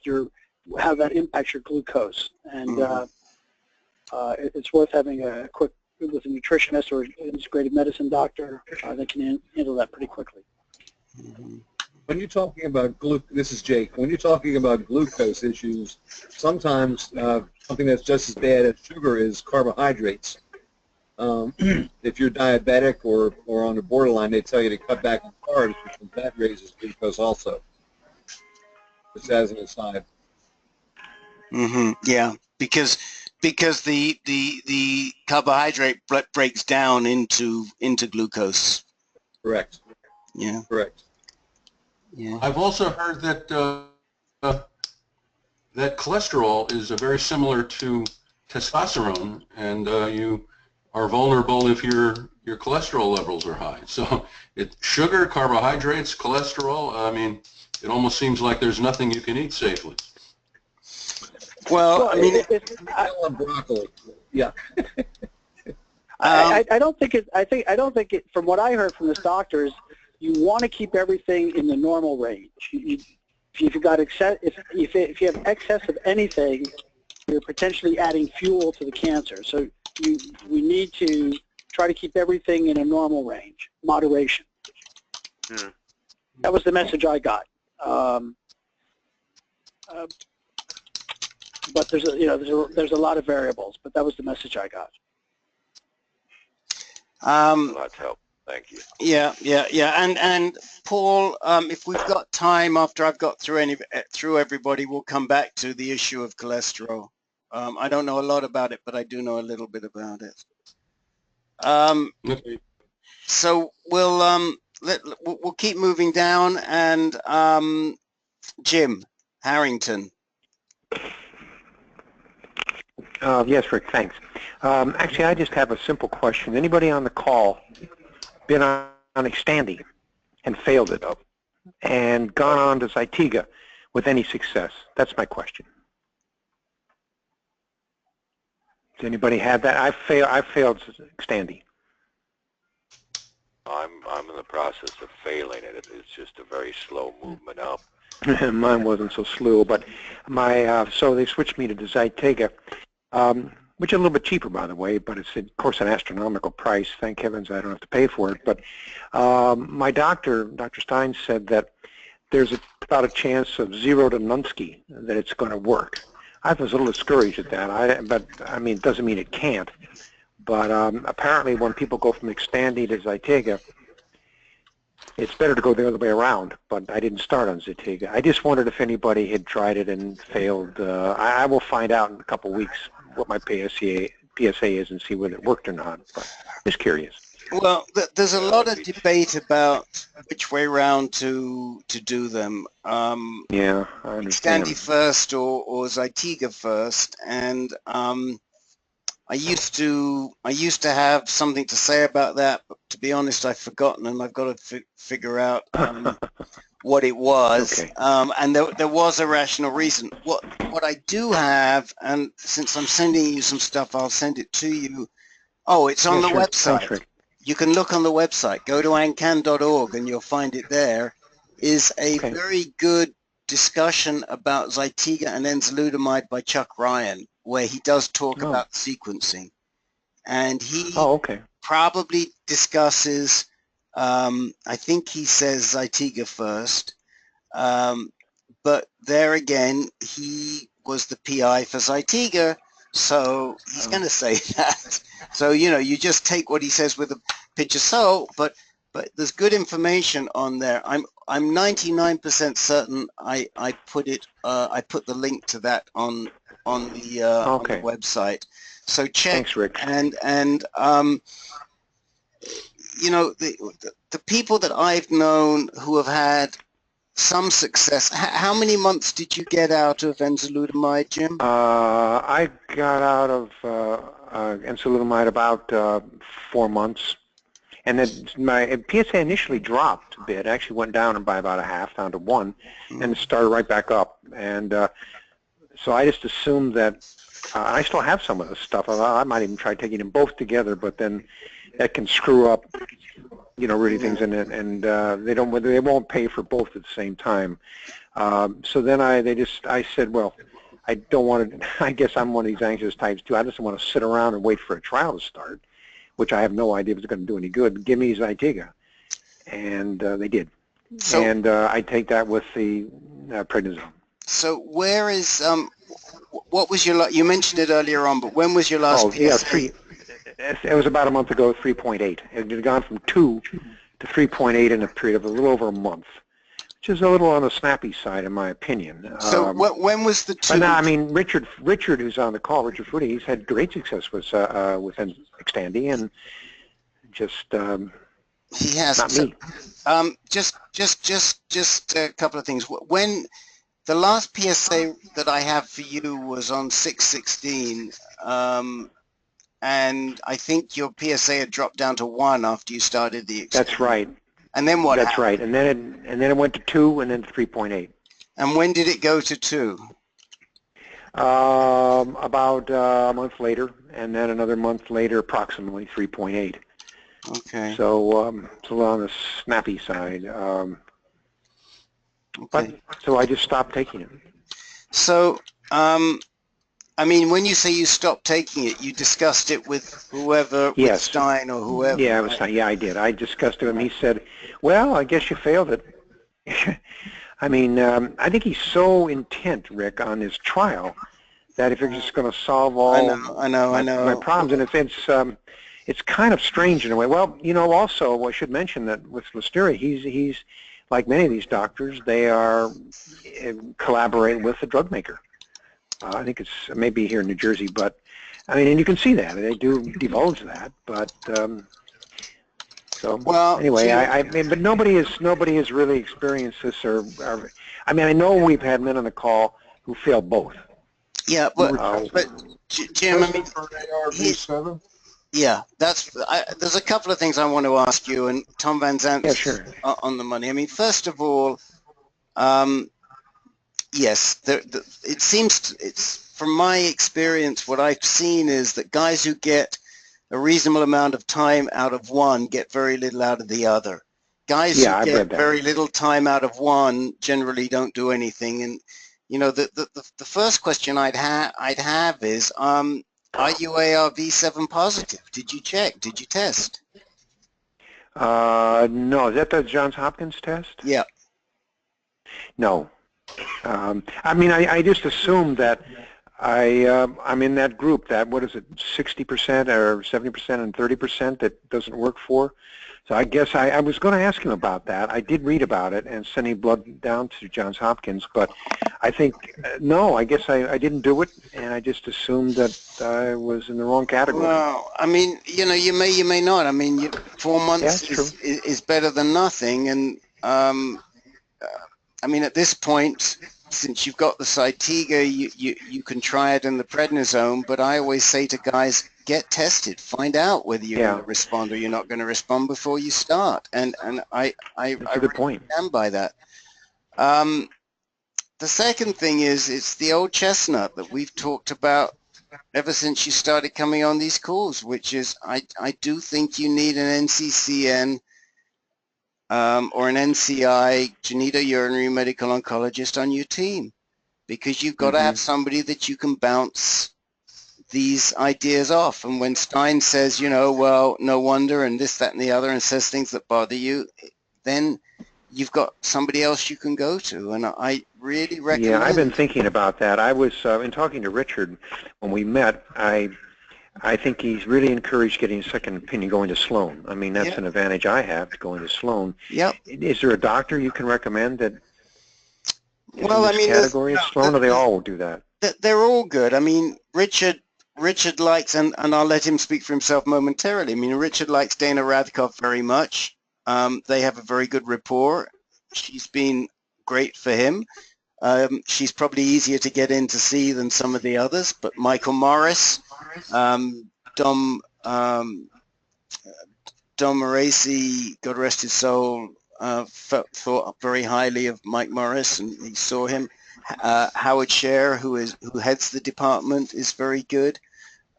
how that impacts your glucose. And it's worth having a quick with a nutritionist or an integrative medicine doctor that can handle that pretty quickly. When you're talking about this is Jake. When you're talking about glucose issues, sometimes something that's just as bad as sugar is carbohydrates. If you're diabetic or on the borderline, they tell you to cut back on carbs because that raises glucose also. Just as an aside. Yeah, because the carbohydrate breaks down into glucose. Correct. Yeah. Correct. Yeah. I've also heard that that cholesterol is very similar to testosterone, and you are vulnerable if your cholesterol levels are high. So it's sugar, carbohydrates, cholesterol. I mean, it almost seems like there's nothing you can eat safely. Well, I mean, broccoli. Yeah. I don't think it. I don't think it. From what I heard from the doctors, you want to keep everything in the normal range. If you've got excess, if you have excess of anything, you're potentially adding fuel to the cancer. So we need to try to keep everything in a normal range, moderation. That was the message I got. But there's a lot of variables, but that was the message I got. That's helpful. Thank you. Yeah. And Paul, if we've got time after I've got through everybody, we'll come back to the issue of cholesterol. I don't know a lot about it, but I do know a little bit about it. So we'll keep moving down, and Jim Harrington. Yes, Rick, thanks. Actually, I just have a simple question. Anybody on the call been on Xtandi and failed it and gone on to Zytiga with any success? That's my question. Has anybody had that? I failed Xtandi. I'm in the process of failing it. It's just a very slow movement up. Mine wasn't so slow, but so they switched me to Zytiga, which is a little bit cheaper, by the way, but it's, of course, an astronomical price. Thank heavens I don't have to pay for it. But my doctor, Dr. Stein, said that there's about a chance of 0 to Nunsky that it's going to work. I was a little discouraged at that, but I mean, it doesn't mean it can't. But apparently when people go from Xtandi to Zytiga, it's better to go the other way around, but I didn't start on Zytiga. I just wondered if anybody had tried it and failed. I will find out in a couple of weeks what my PSA is and see whether it worked or not, but just curious. Well, there's a lot of debate about which way round to do them. Yeah, I understand. Xtandi first or Zytiga first, and I used to have something to say about that, but to be honest, I've forgotten, and I've got to figure out what it was. Okay. And there was a rational reason. What I do have, and since I'm sending you some stuff, I'll send it to you. Oh, it's on the website. Thanks, Rick. You can look on the website. Go to ancan.org and you'll find it there. Is a very good discussion about Zytiga and enzalutamide by Chuck Ryan, where he does talk about sequencing. And he probably discusses, I think he says Zytiga first, but there again, he was the PI for Zytiga, so he's going to say that. So, you just take what he says with a pinch of salt, but there's good information on there. I'm 99% certain I put the link to that on the website. So check. Thanks, Rick. And you know, the people that I've known who have had some success, how many months did you get out of enzalutamide, Jim? I got out of enzalutamide about 4 months. And then my PSA initially dropped a bit. It actually went down by about a half, down to 1, and it started right back up. And so I just assumed that I still have some of this stuff. I might even try taking them both together, but then that can screw up, you know, really things in it, and they won't pay for both at the same time. So then I said, well, I don't want to. I guess I'm one of these anxious types too. I just want to sit around and wait for a trial to start, which I have no idea if it's going to do any good. Give me Zytiga, and they did. So, and I take that with the prednisone. So where is what was your? You mentioned it earlier on, but when was your last? Oh, yeah, 3. It was about a month ago. 3.8. It had gone from 2 to 3.8 in a period of a little over a month, which is a little on the snappy side, in my opinion. So when was the 2? But no, I mean Richard, who's on the call, Richard Fruity, he's had great success with Xtandi, and just he has not me. Just a couple of things. When the last PSA that I have for you was on 6/16, and I think your PSA had dropped down to 1 after you started the Xtandi. That's right. And then what? That's happened? right. And then it went to 2, and then to 3.8. And when did it go to 2? About a month later, and then another month later, approximately 3.8. Okay. So it's a little on the snappy side. Okay. But so I just stopped taking it. So, I mean, when you say you stopped taking it, you discussed it with whoever, yes. with Stein or whoever. Yeah, it was Stein. Yeah, I did. I discussed it, and he said, "Well, I guess you failed it." I mean, I think he's so intent, Rick, on his trial that if you're just going to solve all my problems, and it's kind of strange in a way. Well, you know, also I should mention that with Listeria, he's like many of these doctors, they are collaborating with the drug maker. I think it's maybe here in New Jersey, but I mean, and you can see that they do divulge that. But so well, anyway, I mean, but nobody has really experienced this, or I mean, I know we've had men on the call who failed both. Yeah, but Jim, I mean, ARV7. Yeah, there's a couple of things I want to ask you, and Tom Van Zant's on the money. I mean, first of all, yes, it seems, from my experience, what I've seen is that guys who get a reasonable amount of time out of one get very little out of the other. Guys who get very little time out of one generally don't do anything. And you know, the first question I'd have is, are you ARV7 positive? Did you check? Did you test? No. Is that the Johns Hopkins test? Yeah. No. I mean, I just assumed that I'm in that group that, what is it, 60% or 70% and 30% that doesn't work for. So I guess I was going to ask him about that. I did read about it and sending blood down to Johns Hopkins, but I think, no, I guess I didn't do it, and I just assumed that I was in the wrong category. Well, I mean, you know, you may not. I mean, 4 months is better than nothing, and I mean, at this point, since you've got the Zytiga, you can try it in the prednisone, but I always say to guys, get tested, find out whether you're going to respond or you're not going to respond before you start. And I really stand by that. The second thing is, it's the old chestnut that we've talked about ever since you started coming on these calls, which is I do think you need an NCCN or an NCI, genitourinary medical oncologist on your team, because you've got to have somebody that you can bounce these ideas off. And when Stein says, you know, well, no wonder, and this, that, and the other, and says things that bother you, then you've got somebody else you can go to. And I really recommend. Yeah, I've been thinking about that. I was, in talking to Richard when we met, I think he's really encouraged getting a second opinion going to Sloan. I mean, that's an advantage I have to going to Sloan. Yep. Is there a doctor you can recommend that well, in this category of Sloan, or they all will do that? They're all good. I mean, Richard Richard likes, and I'll let him speak for himself momentarily. I mean, Richard likes Dana Radcliffe very much. They have a very good rapport. She's been great for him. She's probably easier to get in to see than some of the others, but Michael Morris, Dom Moresi, God rest his soul, thought very highly of Mike Morris, and he saw him. Howard Scher, who heads the department, is very good.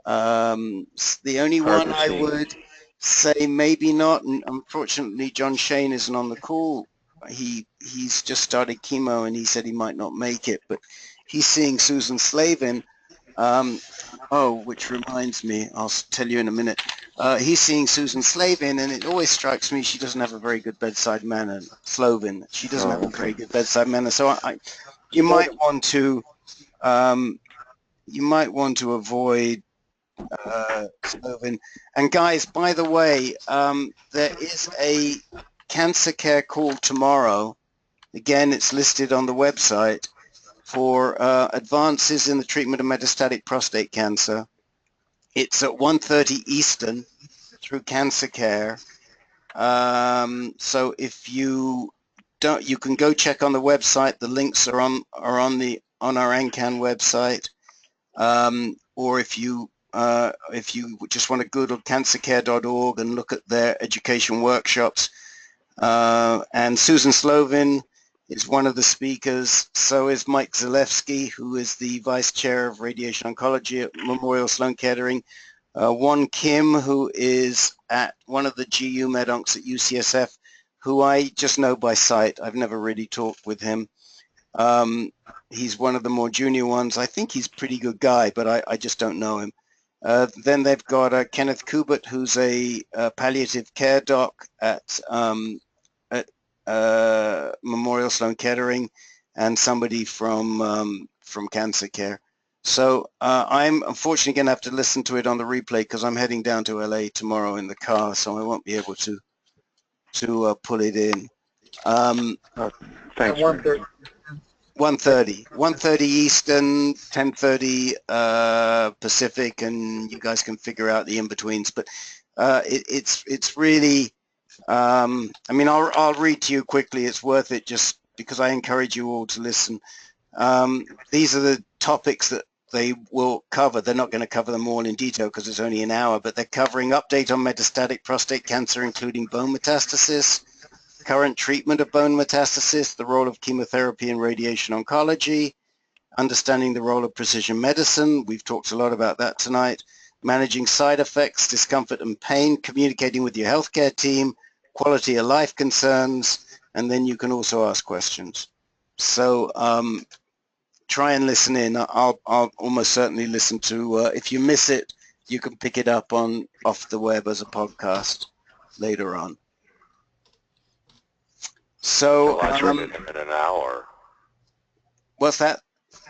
The only one I would say maybe not, and unfortunately John Shane isn't on the call. He's just started chemo and he said he might not make it, but he's seeing Susan Slavin. Which reminds me, I'll tell you in a minute. He's seeing Susan Slavin, and it always strikes me she doesn't have a very good bedside manner. Slavin, she doesn't have a very good bedside manner. So you might want to avoid Slavin. And guys, by the way, there is a cancer care call tomorrow. Again, it's listed on the website for advances in the treatment of metastatic prostate cancer. It's at 1:30 Eastern through Cancer Care. So if you don't, you can go check on the website. The links are on our ANCAN website. Or if you just want to Google cancercare.org and look at their education workshops. And Susan Slavin is one of the speakers. So is Mike Zalewski, who is the vice chair of radiation oncology at Memorial Sloan Kettering. Won Kim, who is at one of the GU medoncs at UCSF, who I just know by sight. I've never really talked with him. He's one of the more junior ones. I think he's a pretty good guy, but I just don't know him. Then they've got Kenneth Kubert, who's a palliative care doc at Memorial Sloan Kettering, and somebody from Cancer Care. So I'm unfortunately going to have to listen to it on the replay because I'm heading down to LA tomorrow in the car, so I won't be able to pull it in. Thanks. 1:30 Eastern, 10:30 Pacific, and you guys can figure out the in-betweens. But it's really, I mean, I'll read to you quickly. It's worth it just because I encourage you all to listen. These are the topics that they will cover. They're not going to cover them all in detail because it's only an hour, but they're covering update on metastatic prostate cancer, including bone metastasis, current treatment of bone metastasis, the role of chemotherapy and radiation oncology, understanding the role of precision medicine. We've talked a lot about that tonight. Managing side effects, discomfort and pain, communicating with your healthcare team, quality of life concerns, and then you can also ask questions. So try and listen in. I'll almost certainly listen to, if you miss it, you can pick it up off the web as a podcast later on. So that's in an hour. What's that,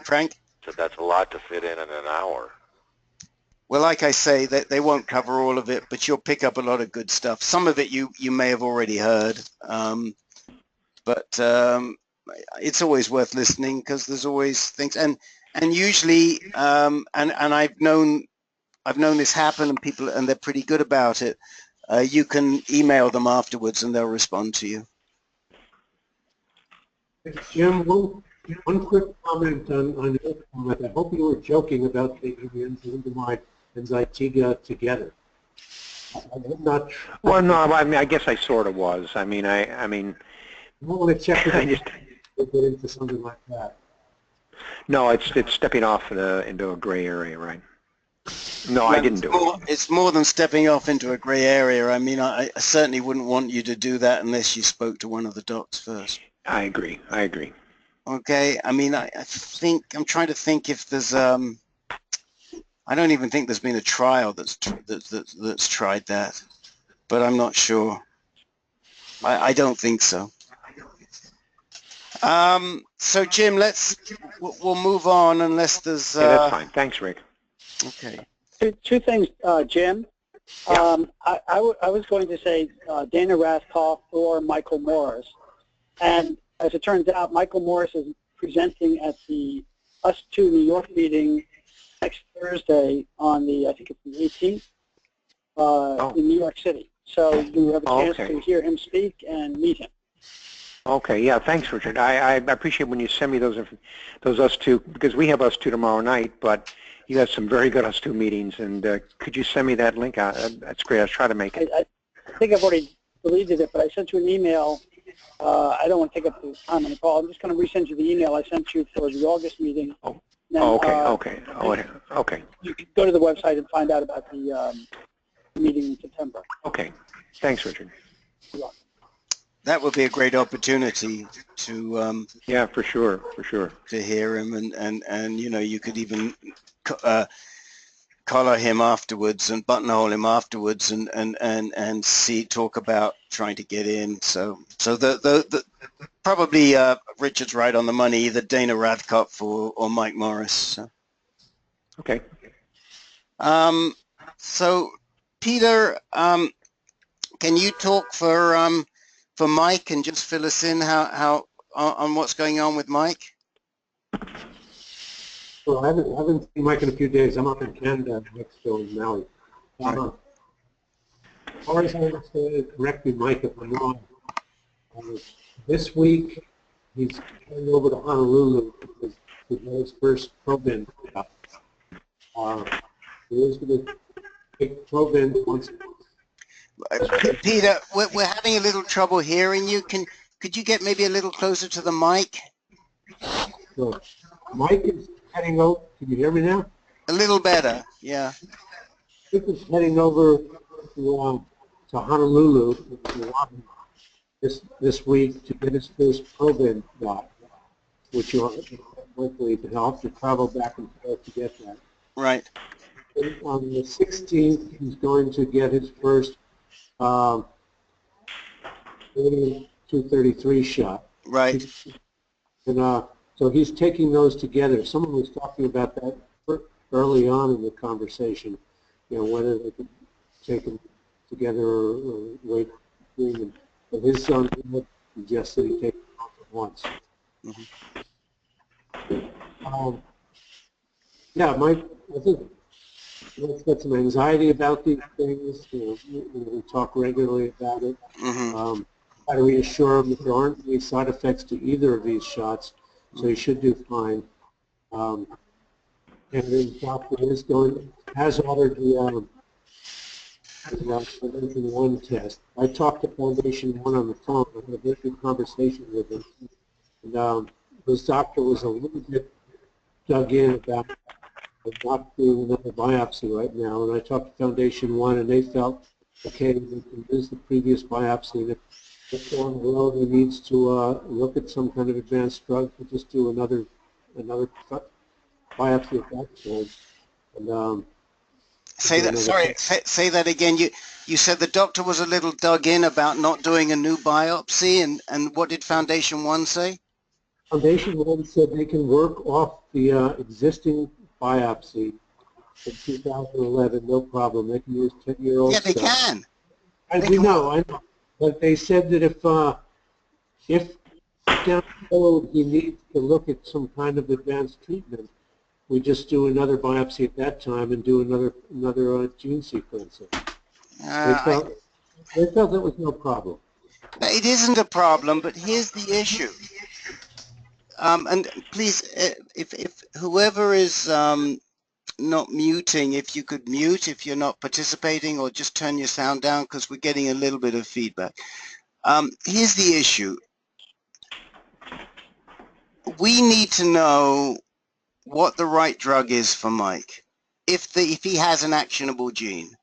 Frank? So that's a lot to fit in an hour. Well, like I say, they won't cover all of it, but you'll pick up a lot of good stuff. Some of it you may have already heard, but it's always worth listening because there's always things, and usually, and I've known this happen, and they're pretty good about it. You can email them afterwards, and they'll respond to you. Jim, one quick comment on your comment. I hope you were joking about taking enzalutamide and Zytiga together. I'm not. Well, no, I mean, I guess I sort of was. I mean, I want to check if get into something like that. No, it's stepping off into a gray area, right? No, I didn't do it. It's more than stepping off into a gray area. I mean, I certainly wouldn't want you to do that unless you spoke to one of the docs first. I agree. Okay. I mean, I think I'm trying to think if there's I don't even think there's been a trial that's tried that, but I'm not sure. I don't think so. So Jim, we'll move on unless there's. Yeah, that's fine. Thanks, Rick. Okay. Two things, Jim. Yeah. I was going to say Dana Radcliffe or Michael Morris. And as it turns out, Michael Morris is presenting at the US2 New York meeting next Thursday on the, I think it's the 18th, in New York City. So you have a chance to hear him speak and meet him. Okay, yeah, thanks, Richard. I appreciate when you send me those us two, because we have us two tomorrow night, but you have some very good us two meetings, and could you send me that link out? That's great. I'll try to make it. I think I've already deleted it, but I sent you an email. I don't want to take up the time on the call. I'm just going to resend you the email I sent you for the August meeting. Then, okay. You can go to the website and find out about the meeting in September. Okay. Thanks, Richard. You're welcome. That would be a great opportunity to yeah, for sure, to hear him, and you know, you could even collar him afterwards and buttonhole him afterwards and talk about trying to get in. So the probably Richard's right on the money, either Dana Rathkopf or Mike Morris. So. Okay. So Peter, can you talk for Mike and just fill us in how on what's going on with Mike? Well, I haven't seen Mike in a few days. I'm up in Canada, Mexico, and Maui. As far as I understand it, correct me, Mike, if I'm wrong. This week, he's going over to Honolulu to get his first probe-in. He is going to take probe-in once. Peter, we're having a little trouble hearing you. Could you get maybe a little closer to the mic? Sure. Mike is heading over. Can you hear me now? A little better, yeah. Mike is heading over to Honolulu this week to get his first probe-in shot, which will hopefully help to travel back and forth to get that. Right. And on the 16th, he's going to get his first 233 shot. Right. And so he's taking those together. Someone was talking about that early on in the conversation, you know, whether they could take them together or wait. But his son suggested he take them off at once. Mm-hmm. Yeah, Mike, I think Mike's got some anxiety about these things. You know, we talk regularly about it. Mm-hmm. Try to reassure him that there aren't any side effects to either of these shots, so he should do fine. And his doctor has ordered the Foundation 1 test. I talked to Foundation 1 on the phone. I had a very good conversation with him. And his doctor was a little bit dug in about not doing another biopsy right now. And I talked to Foundation 1, and they felt, okay, they can use the previous biopsy. And if down the road he needs to look at some kind of advanced drug, we'll just do another biopsy at that point. And say that again. You said the doctor was a little dug in about not doing a new biopsy, and what did Foundation 1 say? Foundation 1 said they can work off the existing biopsy in 2011, no problem. They can use 10-year-old Yeah, they stuff. can. I know. But they said that if down the road he needs to look at some kind of advanced treatment, we just do another biopsy at that time and do another gene sequencing. They felt that was no problem. It isn't a problem, but here's the issue. And please, if whoever is not muting, if you could mute if you're not participating, or just turn your sound down because we're getting a little bit of feedback. Here's the issue. We need to know what the right drug is for Mike if he has an actionable gene.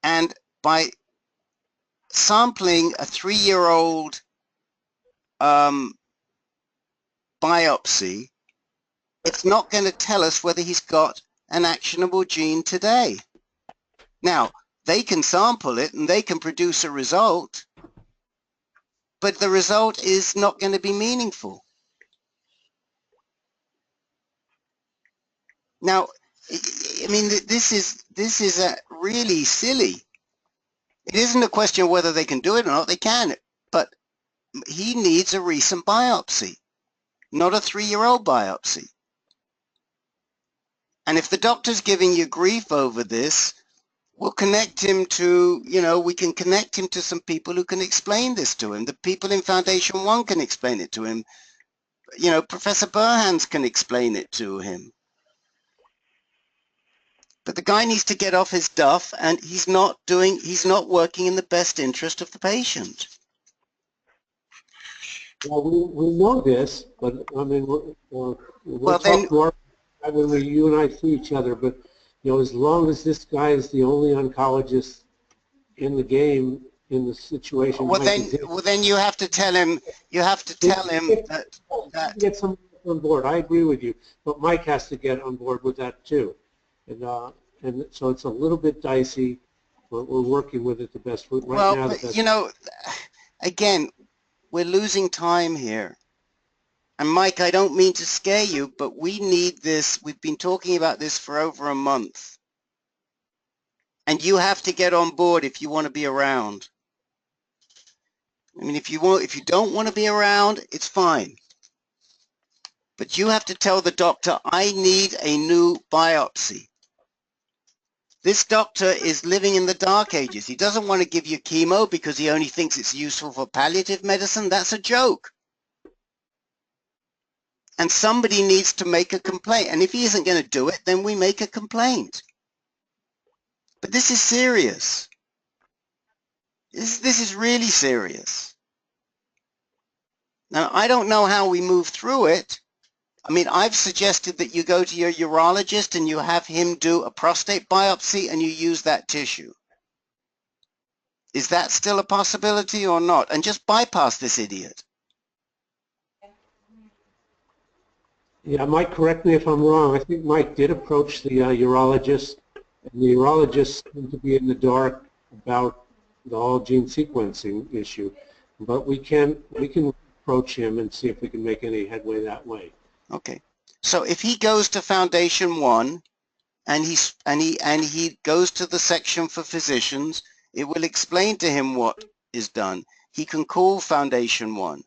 And by sampling a 3-year-old biopsy, it's not going to tell us whether he's got an actionable gene today. Now, they can sample it and they can produce a result, but the result is not going to be meaningful. Now, I mean, this is really silly. It isn't a question of whether they can do it or not. They can, but he needs a recent biopsy, not a 3-year-old biopsy. And if the doctor's giving you grief over this, we'll connect him to, we can connect him to some people who can explain this to him. The people in Foundation One can explain it to him. Professor Burhans can explain it to him. But the guy needs to get off his duff, and he's not working in the best interest of the patient. Well, we know this, but I mean, we'll then, talk more when you and I see each other. But as long as this guy is the only oncologist in the game in the situation, well then you have to tell him. You have to tell him that get someone on board. I agree with you, but Mike has to get on board with that too, and so it's a little bit dicey. But we're working with it the best right now. But, again, we're losing time here. And Mike, I don't mean to scare you, but we need this. We've been talking about this for over a month. And you have to get on board if you want to be around. I mean, if you don't want to be around, it's fine. But you have to tell the doctor, I need a new biopsy. This doctor is living in the dark ages. He doesn't want to give you chemo because he only thinks it's useful for palliative medicine. That's a joke. And somebody needs to make a complaint. And if he isn't going to do it, then we make a complaint. But this is serious. This is really serious. Now, I don't know how we move through it. I mean, I've suggested that you go to your urologist and you have him do a prostate biopsy and you use that tissue. Is that still a possibility or not? And just bypass this idiot. Yeah, Mike, correct me if I'm wrong. I think Mike did approach the urologist, and the urologist seemed to be in the dark about the whole gene sequencing issue. But we can approach him and see if we can make any headway that way. Okay. So if he goes to Foundation One, and he goes to the section for physicians, it will explain to him what is done. He can call Foundation One.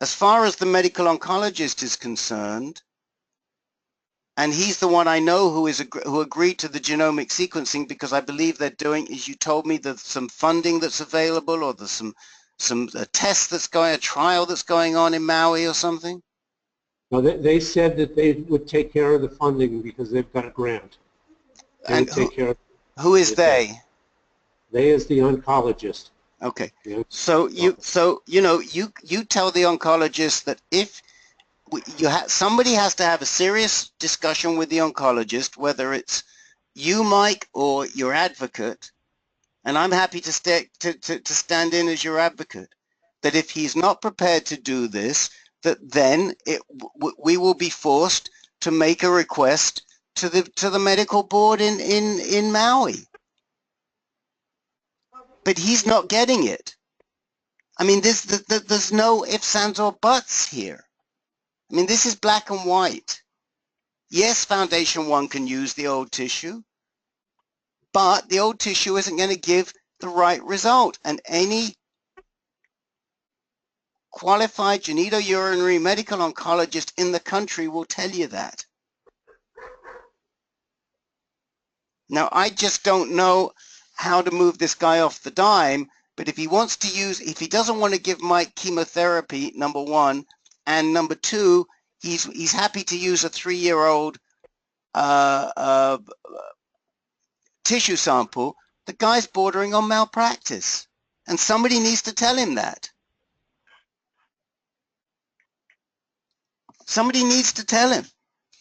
As far as the medical oncologist is concerned, and he's the one I know who agreed to the genomic sequencing because I believe they're doing, as you told me, there's some funding that's available, or there's a test that's going, a trial that's going on in Maui or something. No, they said that they would take care of the funding because they've got a grant. And who is they? They is the oncologist. Okay. So you tell the oncologist that if somebody has to have a serious discussion with the oncologist, whether it's you, Mike, or your advocate, and I'm happy to stand in as your advocate, that if he's not prepared to do this, that then we will be forced to make a request to the medical board in Maui. But he's not getting it. I mean, there's no ifs, ands, or buts here. I mean, this is black and white. Yes, Foundation One can use the old tissue, but the old tissue isn't going to give the right result. And any qualified genitourinary medical oncologist in the country will tell you that. Now, I just don't know how to move this guy off the dime, but if he doesn't want to give Mike chemotherapy, number one, and number two, he's happy to use a 3-year-old tissue sample, the guy's bordering on malpractice. And somebody needs to tell him that. Somebody needs to tell him,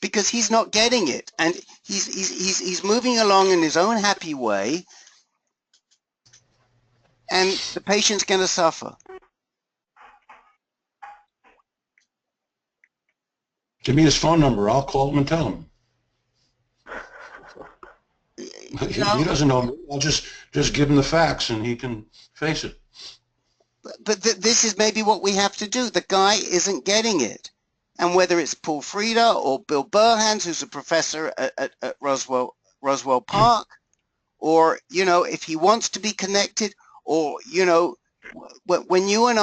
because he's not getting it, and he's moving along in his own happy way, and the patient's going to suffer. Give me his phone number. I'll call him and tell him. He doesn't know me. I'll just give him the facts, and he can face it. But this is maybe what we have to do. The guy isn't getting it. And whether it's Paul Frieda or Bill Burhans, who's a professor at Roswell Park, or, if he wants to be connected, or, when you and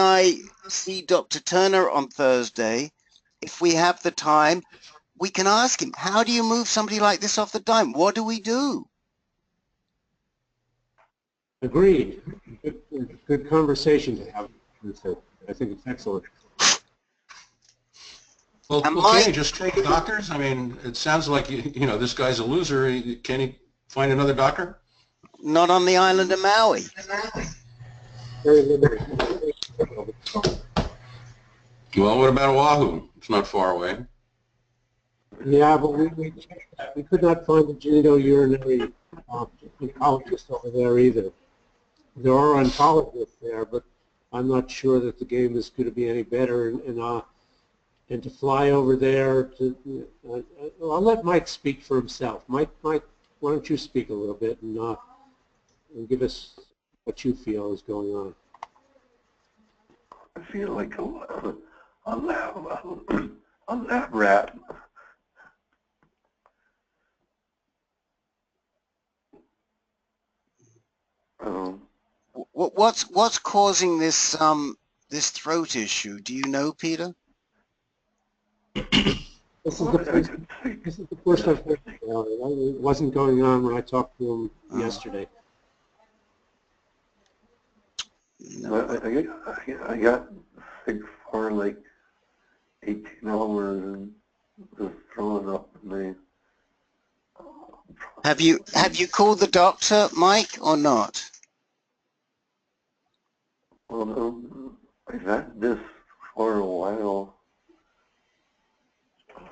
I see Dr. Turner on Thursday, if we have the time, we can ask him, how do you move somebody like this off the dime? What do we do? Agreed. Good conversation to have with it. I think it's excellent. Well, can he just take doctors? I mean, it sounds like, you know, this guy's a loser. Can he find another doctor? Not on the island of Maui. Very limited. Well, what about Oahu? It's not far away. Yeah, but we could not find a genitourinary oncologist over there either. There are oncologists there, but I'm not sure that the game is going to be any better. And to fly over there, I'll let Mike speak for himself. Mike, why don't you speak a little bit and give us what you feel is going on? I feel like a lab rat. What's causing this this throat issue? Do you know, Peter? This is the first I've heard about it. It wasn't going on when I talked to him yesterday. I got sick for like 18 hours and was throwing up. And have you called the doctor, Mike, or not? Well, I've had this for a while.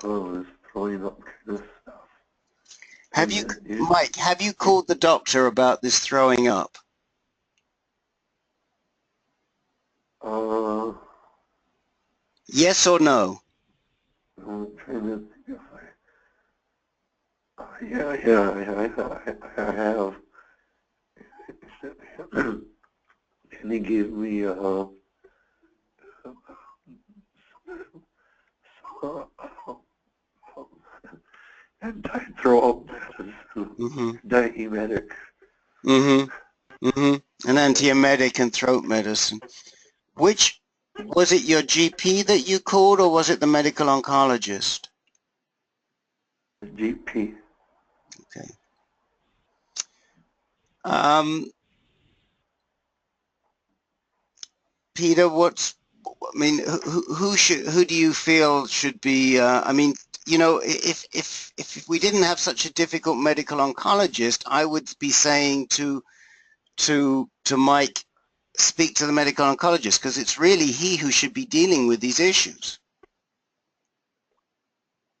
I was throwing up kind of stuff. Have you, Mike, have you called the doctor about this throwing up? Yes or no? I'm trying to think if I have. And he gave me anti-throw up medicine, diabetic. An antiemetic and throat medicine. Which, was it your GP that you called, or was it the medical oncologist? GP. Okay. Peter, who do you feel should be, I mean, you know, if we didn't have such a difficult medical oncologist, I would be saying to Mike, speak to the medical oncologist, because it's really he who should be dealing with these issues.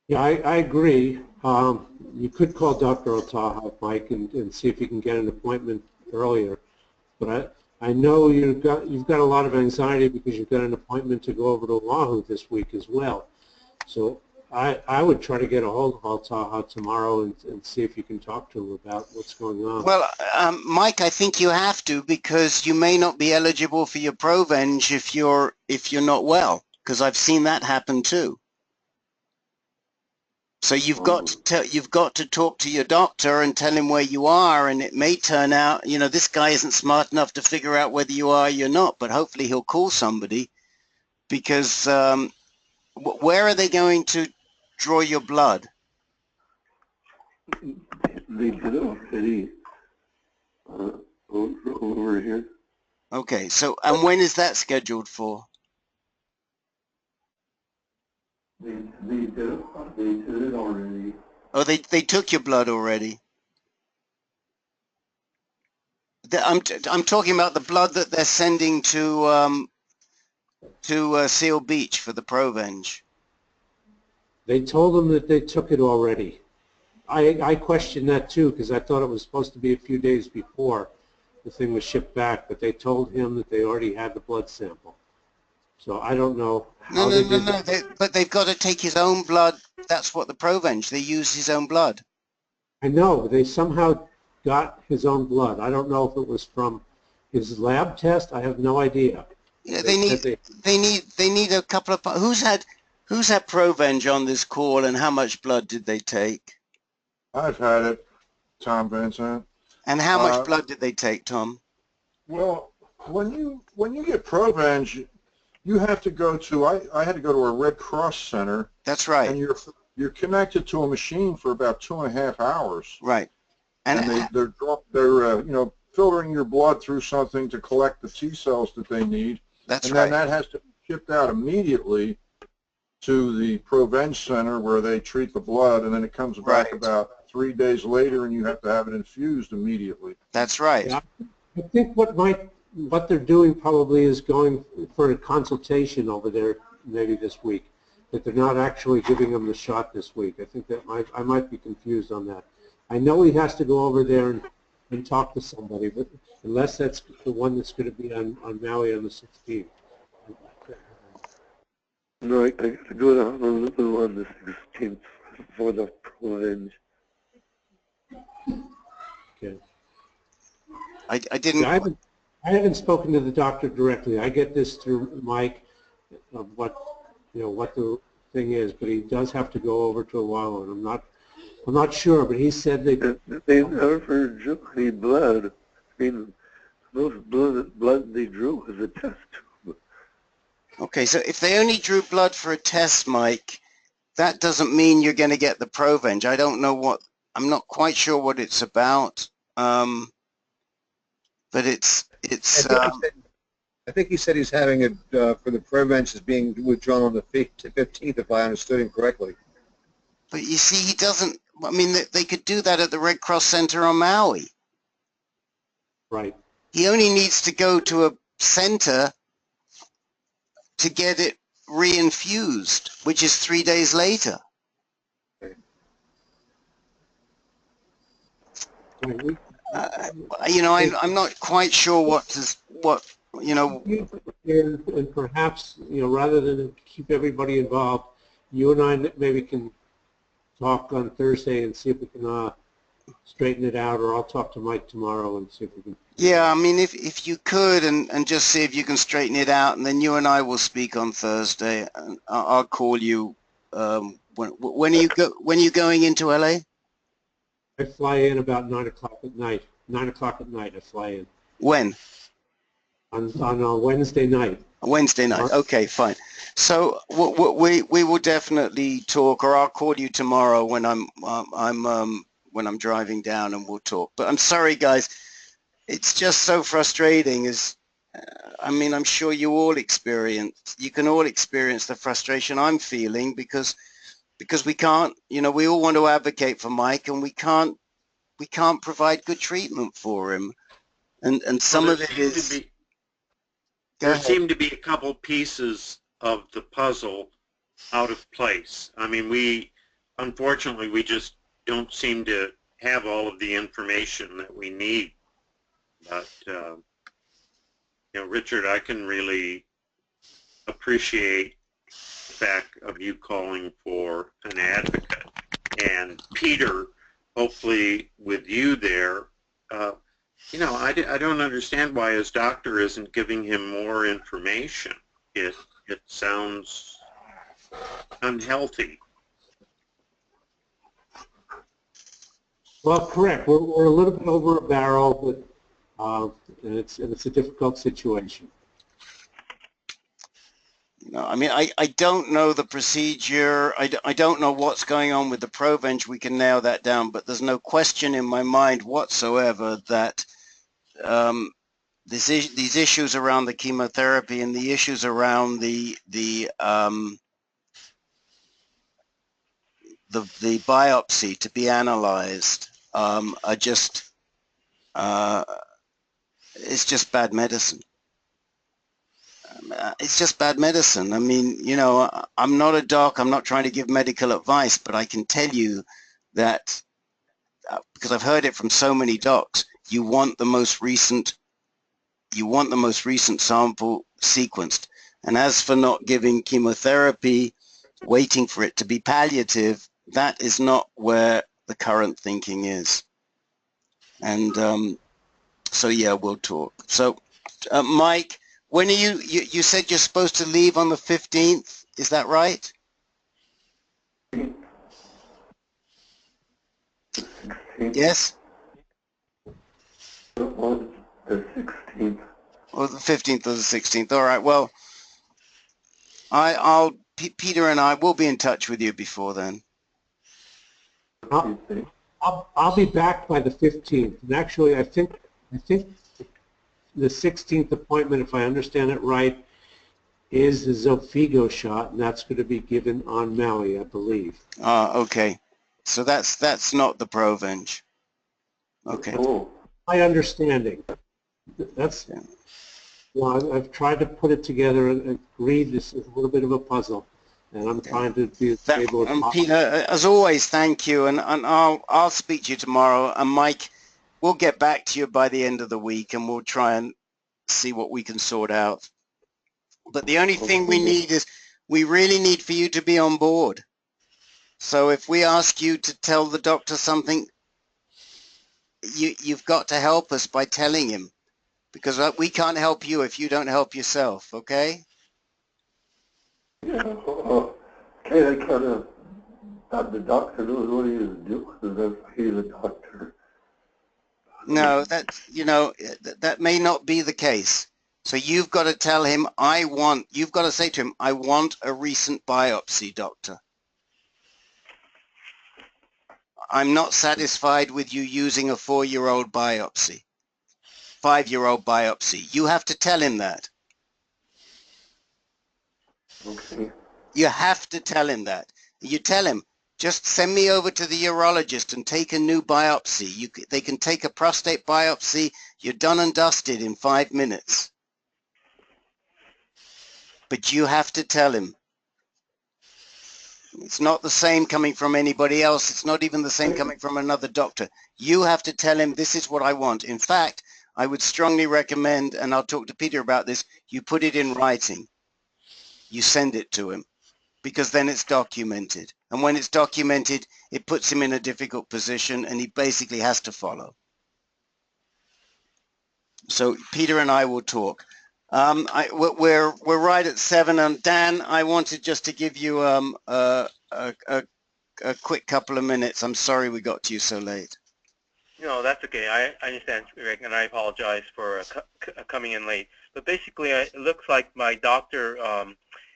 Yeah, I agree. You could call Dr. Otaha, Mike, and see if you can get an appointment earlier. But I know you've got a lot of anxiety because you've got an appointment to go over to Oahu this week as well. So I would try to get a hold of Otaha tomorrow and see if you can talk to him about what's going on. Well, Mike, I think you have to, because you may not be eligible for your Provenge if you're not well, because I've seen that happen too. So you've got to talk to your doctor and tell him where you are, and it may turn out, you know, this guy isn't smart enough to figure out whether you are or you're not, but hopefully he'll call somebody, because where are they going to draw your blood? They did it already over here. Okay, so, and when is that scheduled for? They did it already. Oh, they took your blood already. I'm talking about the blood that they're sending to Seal Beach for the Provenge. They told them that they took it already. I questioned that too, because I thought it was supposed to be a few days before the thing was shipped back, but they told him that they already had the blood sample. So I don't know how they did that. But they've got to take his own blood. That's what the Provenge, they use his own blood. I know, they somehow got his own blood. I don't know if it was from his lab test. I have no idea. Yeah, they need a couple of, who's had Provenge on this call, and how much blood did they take? I've had it, Tom Vincent. And how much blood did they take, Tom? Well, when you get Provenge, you have to go to, I had to go to a Red Cross center. That's right. And you're connected to a machine for about 2.5 hours. Right. And they're filtering your blood through something to collect the T cells that they need. That's right. And then that has to be shipped out immediately to the Provenge Center where they treat the blood, and then it comes back about 3 days later, and you have to have it infused immediately. That's right. Yeah, I think what they're doing probably is going for a consultation over there maybe this week. That they're not actually giving them the shot this week. I think that I might be confused on that. I know he has to go over there and talk to somebody, but unless that's the one that's going to be on Maui on the 16th. No, I got to go to Honolulu on the 16th for the Provenge. Okay. I didn't. I haven't spoken to the doctor directly. I get this through Mike of what the thing is, but he does have to go over to a while, and I'm not sure, but he said they never drew any blood. I mean, most blood they drew was a test tube. Okay, so if they only drew blood for a test, Mike, that doesn't mean you're going to get the Provenge. I don't know I'm not quite sure what it's about, but it's. I think he said he's having it for the Provenge is being withdrawn on the 15th, if I understood him correctly. But you see, he doesn't. I mean, they could do that at the Red Cross Center on Maui. Right. He only needs to go to a center to get it reinfused, which is 3 days later. I'm not quite sure And perhaps, rather than keep everybody involved, you and I maybe can talk on Thursday and see if we can straighten it out, or I'll talk to Mike tomorrow and see if we can. Yeah, I mean, if you could, and just see if you can straighten it out, and then you and I will speak on Thursday, and I'll call you. When are you going into LA? I fly in about 9 o'clock at night. 9 o'clock at night I fly in. When? On a Wednesday night. Wednesday night. Okay, fine. So we will definitely talk, or I'll call you tomorrow when I'm driving down, and we'll talk. But I'm sorry, guys. It's just so frustrating. I'm sure you can all experience the frustration I'm feeling because we can't. We all want to advocate for Mike, and we can't provide good treatment for him. And some of it is. There seem to be a couple pieces of the puzzle out of place. I mean, unfortunately, we just don't seem to have all of the information that we need. But, Richard, I can really appreciate the fact of you calling for an advocate. And Peter, hopefully with you there, I don't understand why his doctor isn't giving him more information. It sounds unhealthy. Well, correct. We're a little bit over a barrel, but and it's a difficult situation. I don't know the procedure. I don't know what's going on with the Provenge. We can nail that down, but there's no question in my mind whatsoever that these issues around the chemotherapy and the issues around the biopsy to be analyzed are just it's just bad medicine. It's just bad medicine. I mean, I'm not a doc. I'm not trying to give medical advice, but I can tell you that because I've heard it from so many docs, you want the most recent sample sequenced. And as for not giving chemotherapy, waiting for it to be palliative, that is not where the current thinking is. And so yeah, we'll talk. So Mike, when are you said you're supposed to leave on the 15th, is that right? Yes? On the 16th. Or the 15th or the 16th. All right, well, Peter and I will be in touch with you before then. I'll be back by the 15th, and actually I think the 16th appointment, if I understand it right, is the Xofigo shot, and that's going to be given on Maui, I believe. Okay. So that's not the Provenge. Okay. Oh. My understanding. That's. Well, I've tried to put it together and agree this is a little bit of a puzzle, and I'm trying to be as able as possible. Peter, as always, thank you, and I'll speak to you tomorrow. And Mike, we'll get back to you by the end of the week, and we'll try and see what we can sort out. But the only thing we need is we really need for you to be on board. So if we ask you to tell the doctor something, you've got to help us by telling him, because we can't help you if you don't help yourself, okay? Yeah, okay, I kind of thought the doctor knows what he was doing, and he's a doctor. No, that may not be the case. So you've got to tell him, you've got to say to him, I want a recent biopsy, doctor. I'm not satisfied with you using a 4-year-old biopsy, 5-year-old biopsy. You have to tell him that. Okay. You have to tell him that. You tell him, just send me over to the urologist and take a new biopsy. They can take a prostate biopsy. You're done and dusted in 5 minutes. But you have to tell him. It's not the same coming from anybody else. It's not even the same coming from another doctor. You have to tell him, this is what I want. In fact, I would strongly recommend, and I'll talk to Peter about this, you put it in writing. You send it to him, because then it's documented. And when it's documented, it puts him in a difficult position, and he basically has to follow. So Peter and I will talk. We're right at 7. And Dan, I wanted just to give you a quick couple of minutes. I'm sorry we got to you so late. No, that's okay. I understand, Rick, and I apologize for coming in late. But basically, it looks like my doctor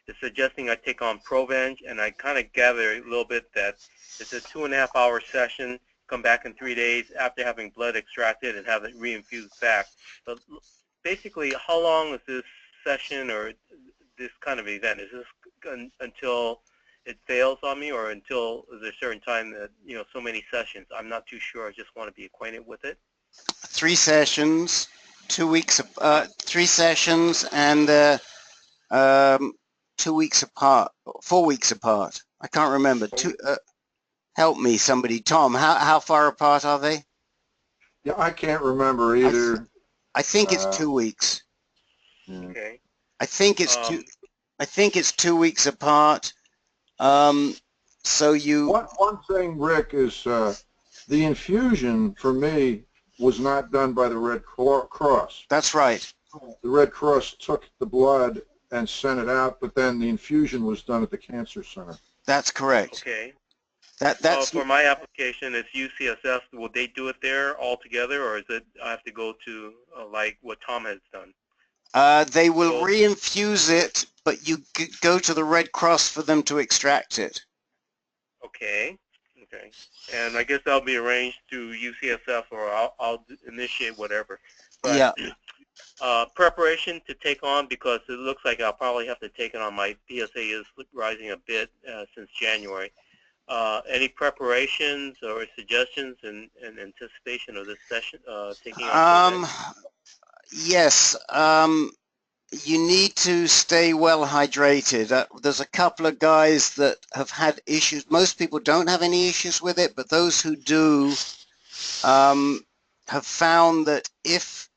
is suggesting I take on Provenge, and I kind of gather a little bit that it's a 2.5-hour session, come back in 3 days after having blood extracted and have it reinfused back. But basically, how long is this session or this kind of event? Is this until it fails on me, or until there's a certain time that, so many sessions? I'm not too sure. I just want to be acquainted with it. 3 sessions, 2 weeks, 3 sessions, and 2 weeks apart, 4 weeks apart. I can't remember. Help me, somebody. Tom, how far apart are they? Yeah, I can't remember either. I think it's 2 weeks. Okay. I think it's 2 weeks apart. So you. One thing, Rick, is the infusion for me was not done by the Red Cross. That's right. The Red Cross took the blood and sent it out, but then the infusion was done at the cancer center. That's correct. Okay. That's for my application, it's UCSF. Will they do it there altogether, or is it I have to go to like what Tom has done? They will reinfuse it, but you go to the Red Cross for them to extract it. Okay. Okay. And I guess that'll be arranged through UCSF, or I'll initiate whatever. But, yeah. Preparation to take on, because it looks like I'll probably have to take it on. My PSA is rising a bit since January. Any preparations or suggestions in anticipation of this session taking on? Yes. You need to stay well hydrated. There's a couple of guys that have had issues. Most people don't have any issues with it, but those who do have found that if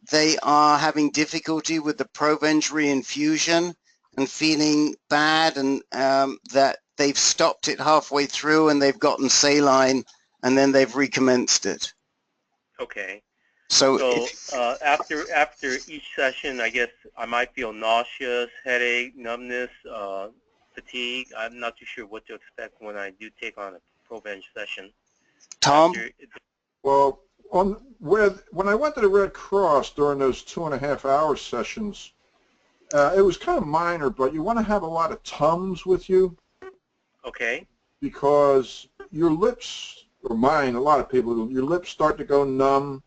they are having difficulty with the Provenge reinfusion and feeling bad, and that they've stopped it halfway through and they've gotten saline and then they've recommenced it. Okay. So after each session, I guess I might feel nauseous, headache, numbness, fatigue. I'm not too sure what to expect when I do take on a Provenge session. Tom? Well, when I went to the Red Cross during those 2.5-hour sessions, It was kind of minor, but you want to have a lot of Tums with you. Okay. Because your lips, or mine, a lot of people, your lips start to go numb,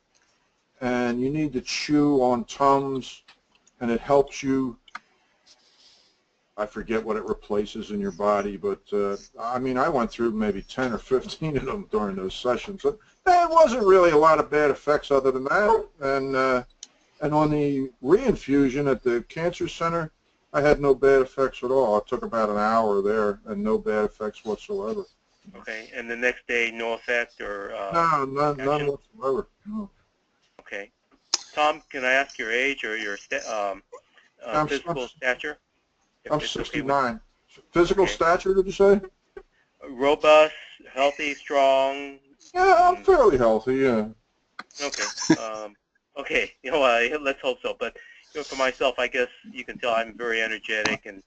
and you need to chew on Tums, and it helps you. I forget what it replaces in your body, but I mean, I went through maybe 10 or 15 of them during those sessions. So there wasn't really a lot of bad effects other than that. And on the reinfusion at the cancer center, I had no bad effects at all. It took about an hour there, and no bad effects whatsoever. Okay, and the next day, no effect or no, none whatsoever. No. Okay, Tom, can I ask your age or your physical stature? I'm 69. Okay. Physical stature, did you say? Robust, healthy, strong. Yeah, I'm fairly healthy. Yeah. Okay. Okay. You know, let's hope so. But you know, for myself, I guess you can tell I'm very energetic, and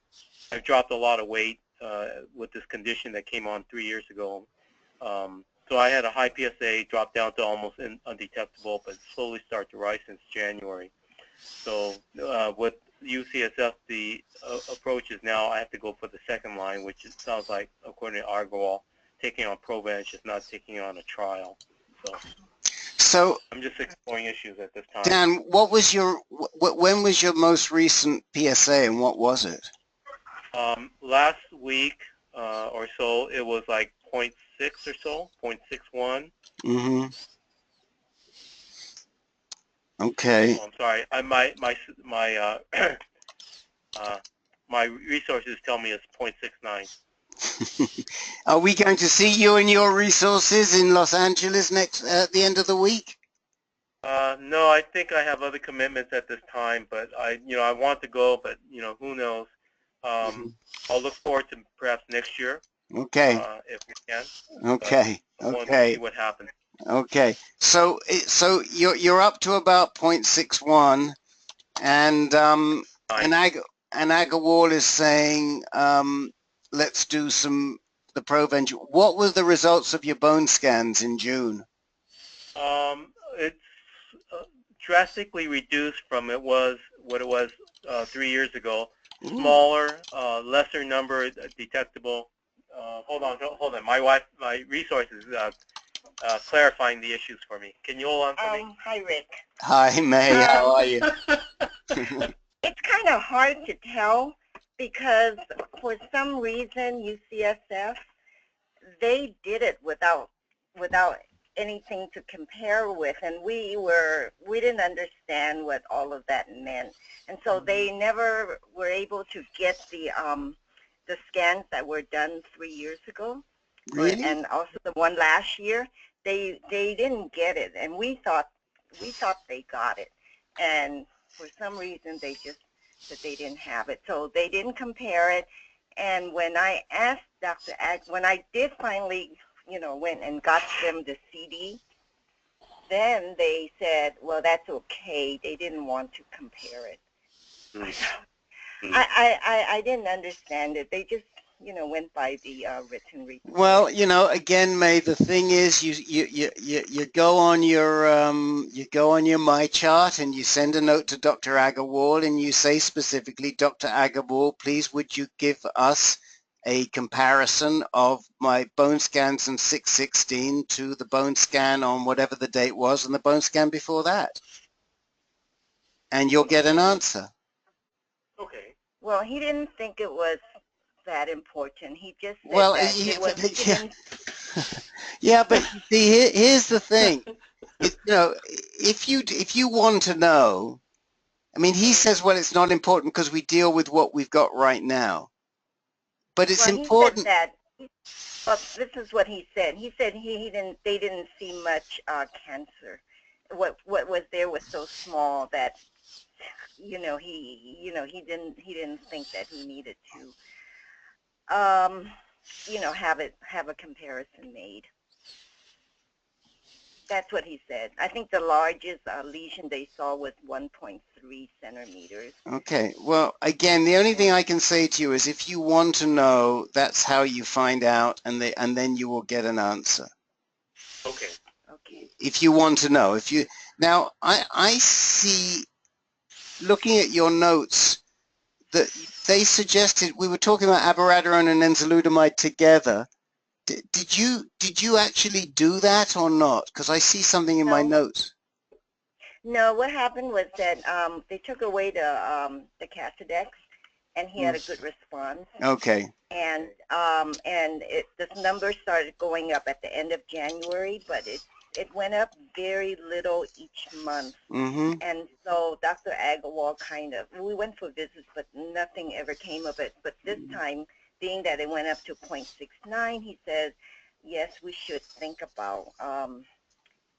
I've dropped a lot of weight with this condition that came on 3 years ago. So I had a high PSA, dropped down to almost undetectable, but slowly start to rise since January. So with UCSF, the approach is now I have to go for the second line, which it sounds like, according to Argowal, taking on Provenge is not taking on a trial. So I'm just exploring issues at this time. Dan, what was your when was your most recent PSA, and what was it? Last week or so, it was like 0.6 or so, 0.61. Mm-hmm. Okay. Oh, I'm sorry. My resources tell me it's 0.69. Are we going to see you and your resources in Los Angeles next at the end of the week? No, I think I have other commitments at this time, but I want to go, but who knows? I'll look forward to perhaps next year. Okay. If we can. Okay. I want to see what happens. Okay. So you're up to about 0.61, and Agarwal is saying let's do the Provenge. What were the results of your bone scans in June? It's drastically reduced from what it was 3 years ago. Smaller, lesser number detectable. Hold on. My resources clarifying the issues for me. Can you hold on for me? Hi, Rick. Hi, May. How are you? It's kind of hard to tell because for some reason UCSF, they did it without anything to compare with, and we didn't understand what all of that meant, and so they never were able to get the scans that were done 3 years ago. Really? And also the one last year, they didn't get it, and we thought they got it, and for some reason they just said they didn't have it, so they didn't compare it. And when I asked Dr. Ag, when I did finally went and got them the CD, then they said, well, that's okay. They didn't want to compare it. I didn't understand it. They just went by the written report. Well, again, May, the thing is, you go on your My Chart and you send a note to Dr. Agarwal and you say specifically, Dr. Agarwal, please would you give us a comparison of my bone scans on 6/16 to the bone scan on whatever the date was and the bone scan before that, and you'll get an answer. Okay. Well, he didn't think it was that important. He just said well, that it was yeah, but see, here's the thing. If you want to know, I mean, he says, well, it's not important because we deal with what we've got right now. But it's important. He said that. Well, this is what he said. He said they didn't see much cancer. What was there was so small that he didn't think that he needed to have a comparison made. That's what he said. I think the largest lesion they saw was 1.3 centimeters. Okay. Well, again, the only thing I can say to you is if you want to know, that's how you find out, and then you will get an answer. Okay. Okay. If you want to know. Now, I see, looking at your notes, they suggested, we were talking about abiraterone and enzalutamide together. Did you actually do that or not? Because I see something in my notes. No, what happened was that they took away the Casodex, and he had a good response. Okay. And the numbers started going up at the end of January, but it went up very little each month. Mm-hmm. And so Dr. Agarwal we went for visits, but nothing ever came of it. But this time, being that it went up to 0.69, he says, yes, we should think about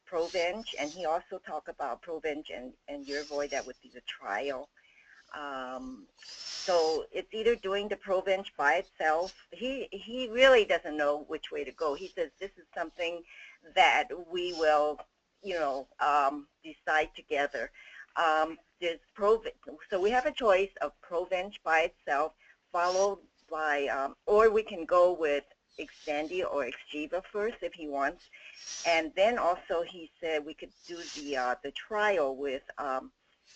Provenge. And he also talked about Provenge and Yervoy. That would be the trial. So it's either doing the Provenge by itself. He really doesn't know which way to go. He says this is something that we will, decide together. There's so we have a choice of Provenge by itself, followed by, or we can go with Xtandi or Xgeva first if he wants, and then also he said we could do the trial with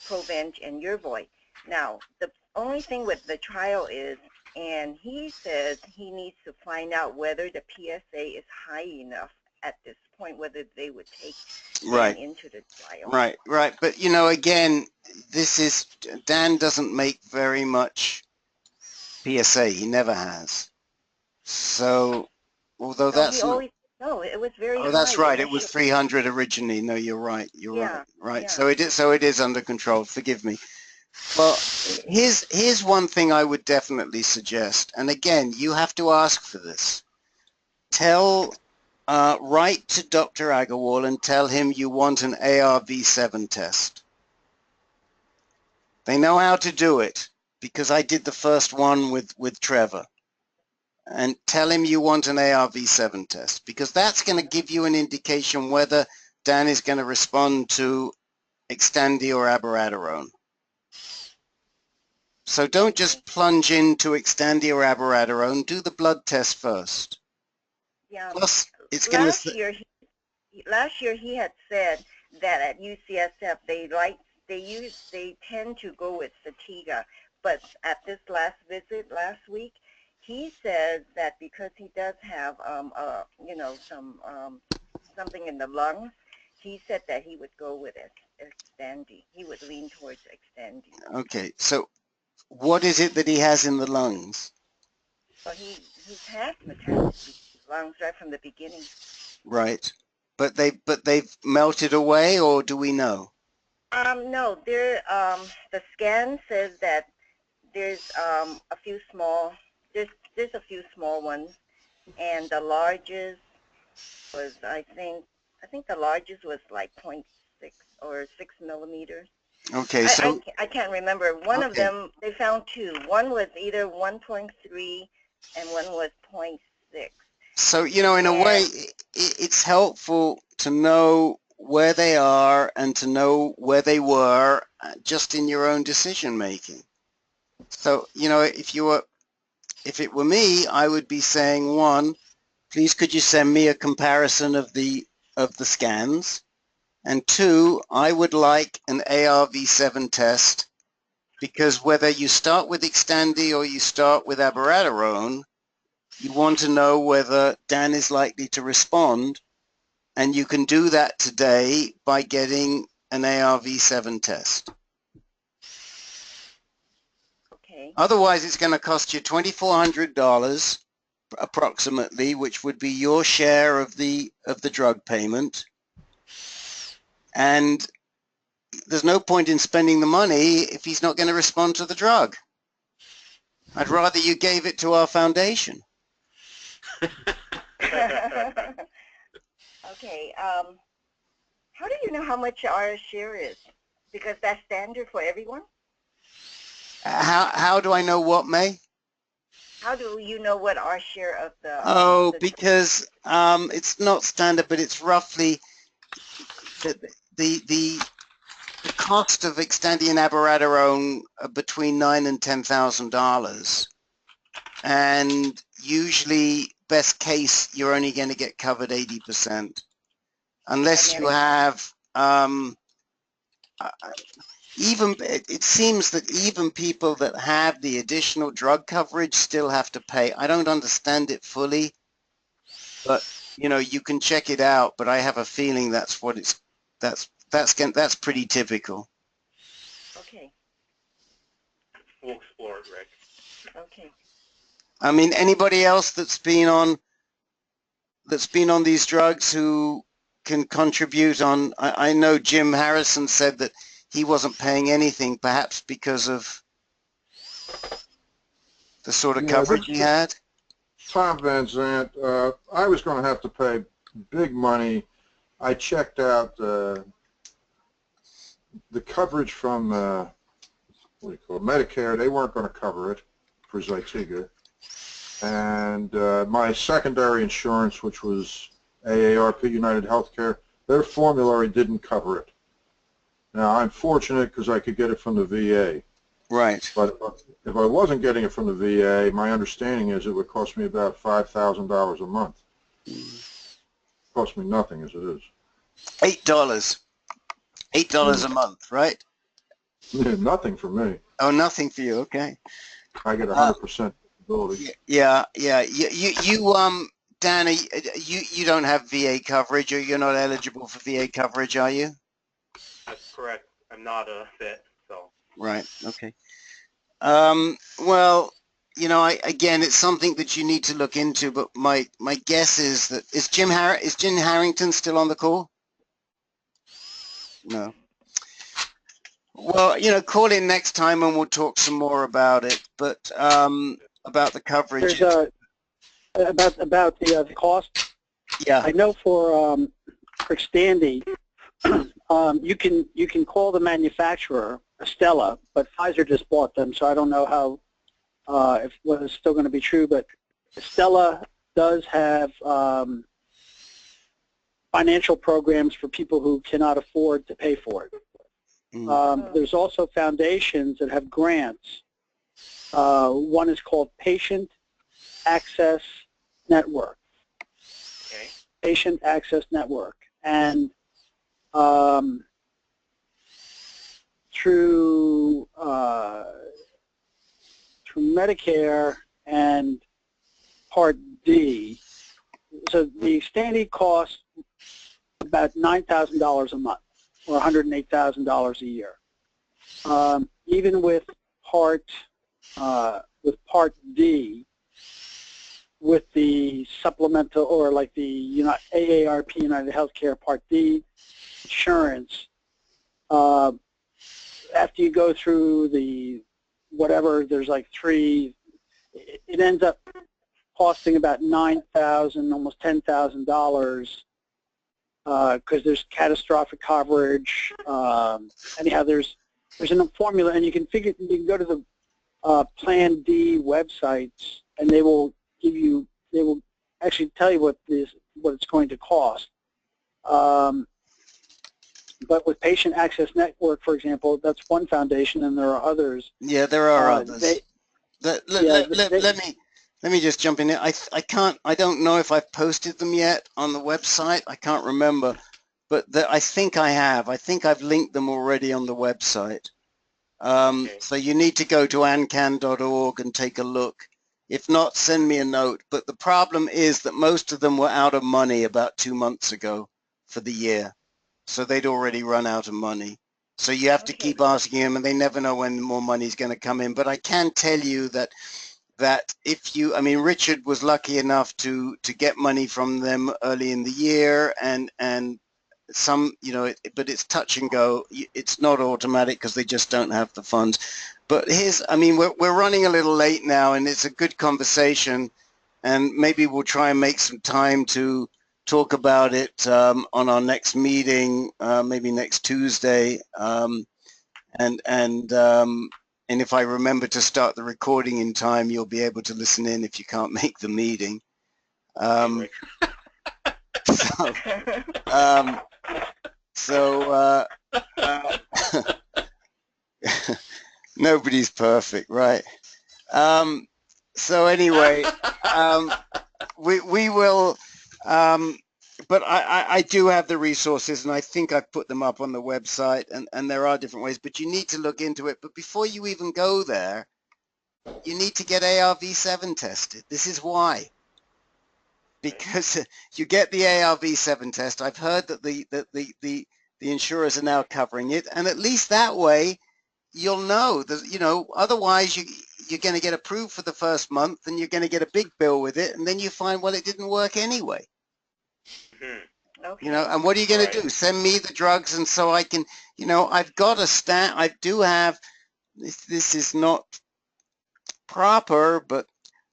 Provenge and Yervoy. Now the only thing with the trial is, and he says he needs to find out whether the PSA is high enough at this point, whether they would take Right. into the trial. Right. But again, Dan doesn't make very much PSA. He never has. So, although that's no, it was very high. Oh, that's right. It was 300 originally. No, you're right. You're right. Yeah. So it is under control. Forgive me. Well, here's one thing I would definitely suggest. And again, you have to ask for this. Write to Dr. Agarwal and tell him you want an ARV7 test. They know how to do it because I did the first one with Trevor. And tell him you want an ARV7 test because that's going to give you an indication whether Dan is going to respond to Xtandi or abiraterone. So don't just plunge into Xtandi or abiraterone. Do the blood test first. Yeah. Plus, it's going to. Last year he had said that at UCSF they tend to go with Satiga, but at this last visit last week, he says that because he does have something in the lungs, he said that he would go with Xtandi. He would lean towards Xtandi. Okay, so what is it that he has in the lungs? Well, he's had metastases in his lungs right from the beginning. Right, but they've melted away, or do we know? No, the scan says that there's a few small. There's a few small ones, and the largest was I think the largest was like 0.6 or 6 millimeters. Okay, so I can't remember. One of them, they found two. One was either 1.3 and one was 0.6. So, in a way, it's helpful to know where they are and to know where they were just in your own decision making. So, if it were me, I would be saying, one, please could you send me a comparison of the scans? And two, I would like an ARV7 test because whether you start with Xtandi or you start with abiraterone, you want to know whether Dan is likely to respond, and you can do that today by getting an ARV7 test. Okay. Otherwise, it's going to cost you $2,400 approximately, which would be your share of the drug payment. And there's no point in spending the money if he's not going to respond to the drug. I'd rather you gave it to our foundation. Okay. How do you know how much our share is? Because that's standard for everyone? How do I know what, May? How do you know what our share of the... because it's not standard, but it's roughly the cost of Xtandi and abiraterone are between $9,000 and $10,000, and usually, best case, you're only going to get covered 80%, unless you have even it seems that even people that have the additional drug coverage still have to pay. I don't understand it fully, but you know, you can check it out. But I have a feeling that's what it's that's pretty typical. Okay. We'll explore it, Rick. Okay. I mean, anybody else that's been on these drugs who can contribute on? I know Jim Harrison said that he wasn't paying anything, perhaps because of the sort of coverage he had. Tom Van Zant, I was going to have to pay big money. I checked out the coverage from what do you call it, Medicare. They weren't going to cover it for Zytiga. And my secondary insurance, which was AARP, United Healthcare, their formulary didn't cover it. Now, I'm fortunate because I could get it from the VA. Right. But if I wasn't getting it from the VA, my understanding is it would cost me about $5,000 a month. Cost me nothing as it is. $8. $8 a month, right? Yeah, nothing for me. Oh, nothing for you. Okay. I get 100% ability. Yeah. Dan, you don't have VA coverage, or you're not eligible for VA coverage, are you? That's correct. I'm not a vet, so. Right. Okay. Well, you know, again, it's something that you need to look into. But my guess is that is Jim Harrington still on the call? No. Well, you know, call in next time and we'll talk some more about it. But about the coverage. There's about the cost. Yeah. I know for Xtandi, you can call the manufacturer Estella, but Pfizer just bought them, so I don't know how whether it's still going to be true. But Estella does have financial programs for people who cannot afford to pay for it. There's also foundations that have grants. One is called Patient Access Network. Okay. Patient Access Network, and through Medicare and Part D, so the Xtandi costs about $9,000 a month, or $108,000 a year. Even with Part D, with the supplemental, or like the AARP United Healthcare Part D insurance, after you go through the whatever, there's like three, it ends up costing about $9,000, almost $10,000, because there's catastrophic coverage. Anyhow, there's a formula, and you can go to the Plan D websites, and they will actually tell you what it's going to cost. But with Patient Access Network, for example, that's one foundation, and there are others. Yeah, there are others. Let me just jump in here. I don't know if I've posted them yet on the website. I can't remember, but I think I have. I think I've linked them already on the website. So you need to go to ancan.org and take a look. If not, send me a note. But the problem is that most of them were out of money about 2 months ago for the year. So they'd already run out of money. So you have to keep asking them, and they never know when more money is going to come in. But I can tell you that if you, I mean, Richard was lucky enough to get money from them early in the year, and some, you know, but it's touch and go. It's not automatic because they just don't have the funds. But I mean, we're running a little late now, and it's a good conversation, and maybe we'll try and make some time to talk about it on our next meeting, maybe next Tuesday, and if I remember to start the recording in time, you'll be able to listen in if you can't make the meeting. Nobody's perfect, right? So anyway, we will but I do have the resources, and I think I've put them up on the website, and there are different ways, but you need to look into it. But before you even go there, you need to get ARV7 tested. This is why. Because you get the ARV7 test. I've heard that the insurers are now covering it, and at least that way you'll know that, you know, otherwise you're going to get approved for the first month and you're going to get a big bill with it, and then you find, well, it didn't work anyway. Okay. You know, and what are you going to do? Send me the drugs, and so I can, you know, I've got a stat. I do have, this is not proper, but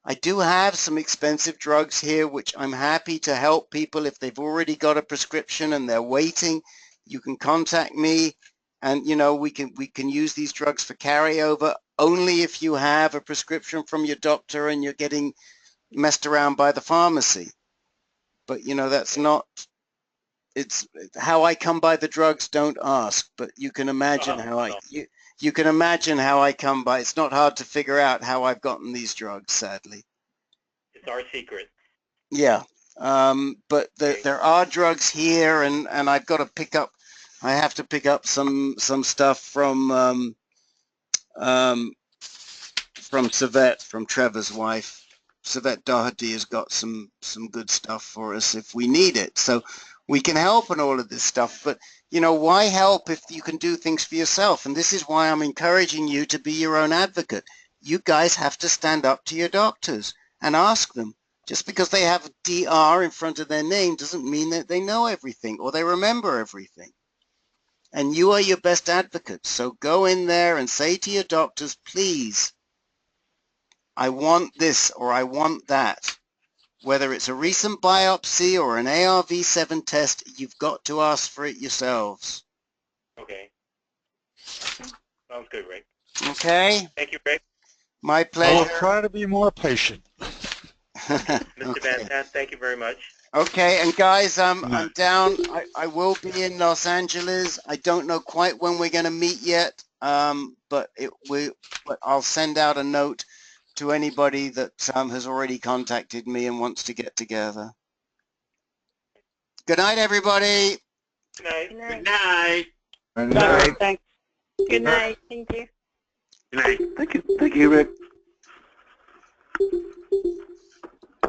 I do have some expensive drugs here, which I'm happy to help people if they've already got a prescription and they're waiting. You can contact me, and you know, we can use these drugs for carryover only if you have a prescription from your doctor and you're getting messed around by the pharmacy. But you know, that's not, it's how I come by the drugs. Don't ask, but you can imagine how you can imagine how I come by. It's not hard to figure out how I've gotten these drugs, sadly. It's our secret. Yeah, but there are drugs here, and I've got to pick up. I have to pick up some stuff from Sept, from Trevor's wife. Sept Doherty has got some good stuff for us if we need it. So we can help in all of this stuff, but you know, why help if you can do things for yourself? And this is why I'm encouraging you to be your own advocate. You guys have to stand up to your doctors and ask them. Just because they have DR in front of their name doesn't mean that they know everything or they remember everything. And you are your best advocate. So go in there and say to your doctors, please, I want this or I want that. Whether it's a recent biopsy or an ARV7 test, you've got to ask for it yourselves. Okay. Sounds good, Rick. Okay? Thank you, Rick. My pleasure. I'll try to be more patient. Mr. Van Sant, thank you very much. Okay, and guys, I'm down. I will be in Los Angeles. I don't know quite when we're going to meet yet, but I'll send out a note to anybody that has already contacted me and wants to get together. Good night, everybody. Good night. Good night. Good night. Good night. Thanks. Good night. Thank you. Good night. Thank you, Rick.